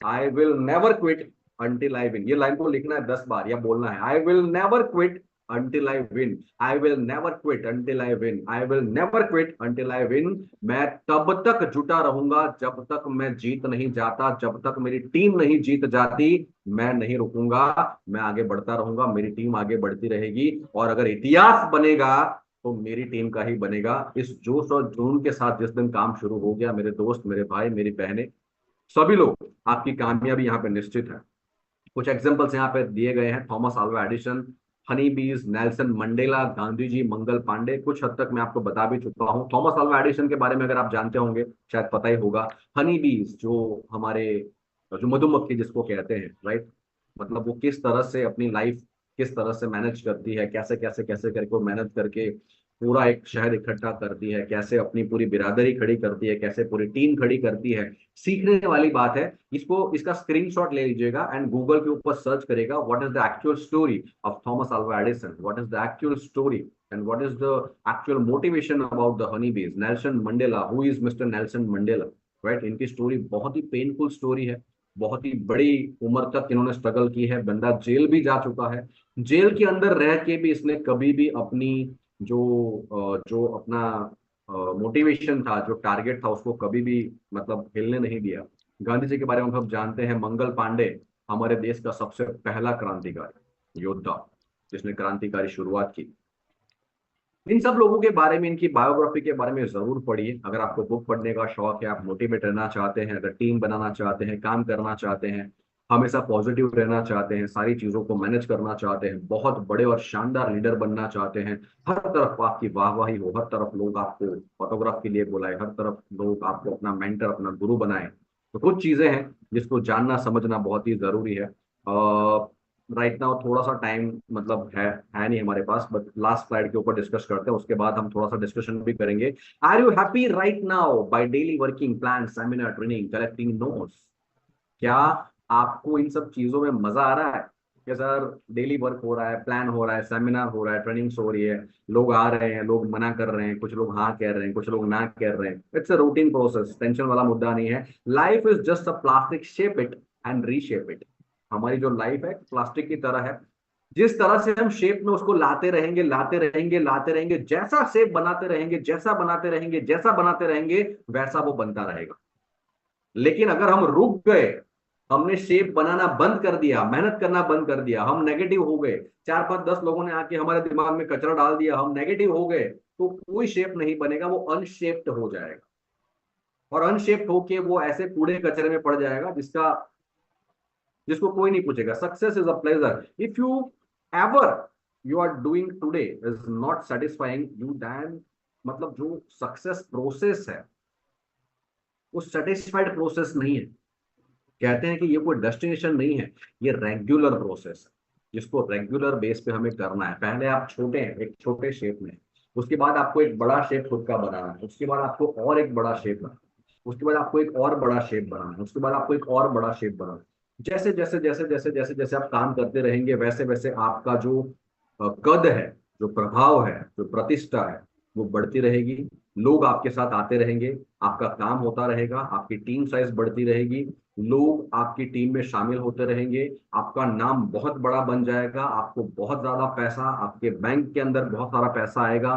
I will never quit until I win. ये लाइन को लिखना है 10 बार या बोलना है। I will never quit until I win. I will never quit until I win. I will never quit until I win. मैं तब तक जुटा रहूंगा जब तक मैं जीत नहीं जाता, जब तक मेरी टीम नहीं जीत जाती। मैं नहीं रुकूंगा, मैं आगे बढ़ता रहूंगा, मेरी टीम आगे बढ़ती रहेगी, और अगर इतिहास बनेगा तो मेरी टीम का ही बनेगा। इस जोश और जुनून के साथ जिस दिन काम शुरू हो गया, मेरे दोस्त, मेरे भाई, मेरी बहनें, सभी लोग, आपकी कामयाबी यहाँ पे निश्चित है। कुछ एग्जांपल्स यहाँ पे दिए गए हैं। Thomas Alva Edison, Honey bees, Nelson Mandela, Gandhi ji, Mangal Pandey. कुछ हद तक मैं आपको बता भी चुका हूँ। थॉमस अल्वा एडिसन के बारे में अगर आप जानते होंगे शायद पता ही होगा। हनी बीज जो हमारे, जो मधुमक्खी जिसको कहते हैं, राइट, मतलब वो किस तरह से अपनी लाइफ किस तरह से मैनेज करती है, कैसे कैसे कैसे करके वो मेहनत करके पूरा एक शहर इकट्ठा करती है, कैसे अपनी पूरी बिरादरी खड़ी करती है, कैसे पूरी टीम खड़ी करती है। सीखने वाली बात है। इसको, इसका स्क्रीनशॉट ले लीजिएगा एंड गूगल के ऊपर सर्च करेगा, what is the actual story of Thomas Alva Edison, what is the actual story and what is the actual motivation about the honey bees. Nelson Mandela, who is Mister Nelson Mandela, right. इनकी story बहुत ही painful story है। बहुत ही बड़ी उम्र तक इन्होंने struggle की है। बंदा जेल भी जा चुका है। जेल के अंदर रह के भी इसने कभी भी अपनी जो अपना मोटिवेशन था, जो टारगेट था, उसको कभी भी मतलब हिलने नहीं दिया। गांधी जी के बारे में हम सब जानते हैं। मंगल पांडे, हमारे देश का सबसे पहला क्रांतिकारी योद्धा जिसने क्रांतिकारी शुरुआत की। इन सब लोगों के बारे में, इनकी बायोग्राफी के बारे में जरूर पढ़िए। अगर आपको बुक पढ़ने का शौक है, आप मोटिवेट रहना चाहते हैं, अगर टीम बनाना चाहते हैं, काम करना चाहते हैं, हमेशा पॉजिटिव रहना चाहते हैं, सारी चीजों को मैनेज करना चाहते हैं, बहुत बड़े और शानदार लीडर बनना चाहते हैं, हर तरफ आपकी वाहवाही हो, हर तरफ लोग आपको फोटोग्राफ के लिए बुलाए, हर तरफ लोग आपको अपना मेंटर, अपना गुरु बनाए, तो कुछ चीजें हैं जिसको जानना समझना बहुत ही जरूरी है। राइट नाउ थोड़ा सा टाइम मतलब है नहीं हमारे पास, बट लास्ट स्लाइड के ऊपर डिस्कस करते हैं, उसके बाद हम थोड़ा सा डिस्कशन भी करेंगे। Are you happy right now by daily working plan, seminar, training, collecting notes? क्या आपको इन सब चीजों में मजा आ रहा है कि सर डेली वर्क हो रहा है, प्लान हो रहा है, सेमिनार हो रहा है, ट्रेनिंग्स हो रही है, लोग आ रहे हैं, लोग मना कर रहे हैं, कुछ लोग हाँ कह रहे हैं, कुछ लोग ना कह रहे हैं। It's a routine process, tension वाला मुद्दा नहीं है। Life is just a plastic, shape it and reshape it. हमारी जो लाइफ है प्लास्टिक की तरह है। जिस तरह से हम शेप में उसको लाते रहेंगे, लाते रहेंगे, लाते रहेंगे, जैसा शेप बनाते रहेंगे, जैसा बनाते रहेंगे, जैसा बनाते रहेंगे, वैसा वो बनता रहेगा। लेकिन अगर हम रुक गए, हमने शेप बनाना बंद कर दिया, मेहनत करना बंद कर दिया, हम नेगेटिव हो गए, 4-5-10 लोगों ने आके हमारे दिमाग में कचरा डाल दिया, हम नेगेटिव हो गए, तो कोई शेप नहीं बनेगा, वो अनशेप्ड हो जाएगा। और अनशेप्ड होके वो ऐसे कूड़े कचरे में पड़ जाएगा जिसको कोई नहीं पूछेगा। Success is a pleasure. If you ever you are doing today is not satisfying you, then मतलब जो सक्सेस प्रोसेस है वो सेटिस्फाइड प्रोसेस नहीं है। कहते हैं कि ये कोई डेस्टिनेशन नहीं है, ये रेगुलर प्रोसेस है जिसको रेगुलर बेस पे हमें करना है। पहले आप छोटे हैं, एक छोटे शेप में, उसके बाद आपको एक बड़ा शेप खुद का बनाना है, उसके बाद आपको और एक बड़ा शेप बनाना है, उसके बाद आपको एक और बड़ा शेप बनाना है, उसके बाद आपको एक और बड़ा शेप बनाना है। जैसे जैसे जैसे जैसे जैसे जैसे आप काम करते रहेंगे वैसे वैसे आपका जो कद है, जो प्रभाव है, जो प्रतिष्ठा है, वो बढ़ती रहेगी। लोग आपके साथ आते रहेंगे, आपका काम होता रहेगा, आपकी टीम साइज बढ़ती रहेगी, लोग आपकी टीम में शामिल होते रहेंगे, आपका नाम बहुत बड़ा बन जाएगा, आपको बहुत ज्यादा पैसा, आपके बैंक के अंदर बहुत सारा पैसा आएगा,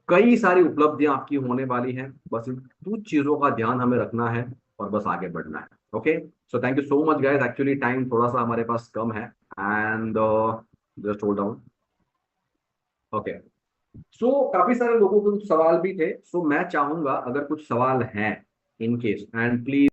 कई सारी उपलब्धियां आपकी होने वाली हैं। बस इन कुछ चीजों का ध्यान हमें रखना है और बस आगे बढ़ना है। Okay, so thank you so much guys. Actually time थोड़ा सा हमारे पास कम है, and just hold down. Okay, so काफी सारे लोगों के कुछ सवाल भी थे, सो मैं चाहूंगा अगर कुछ सवाल हैं इन केस, एंड प्लीज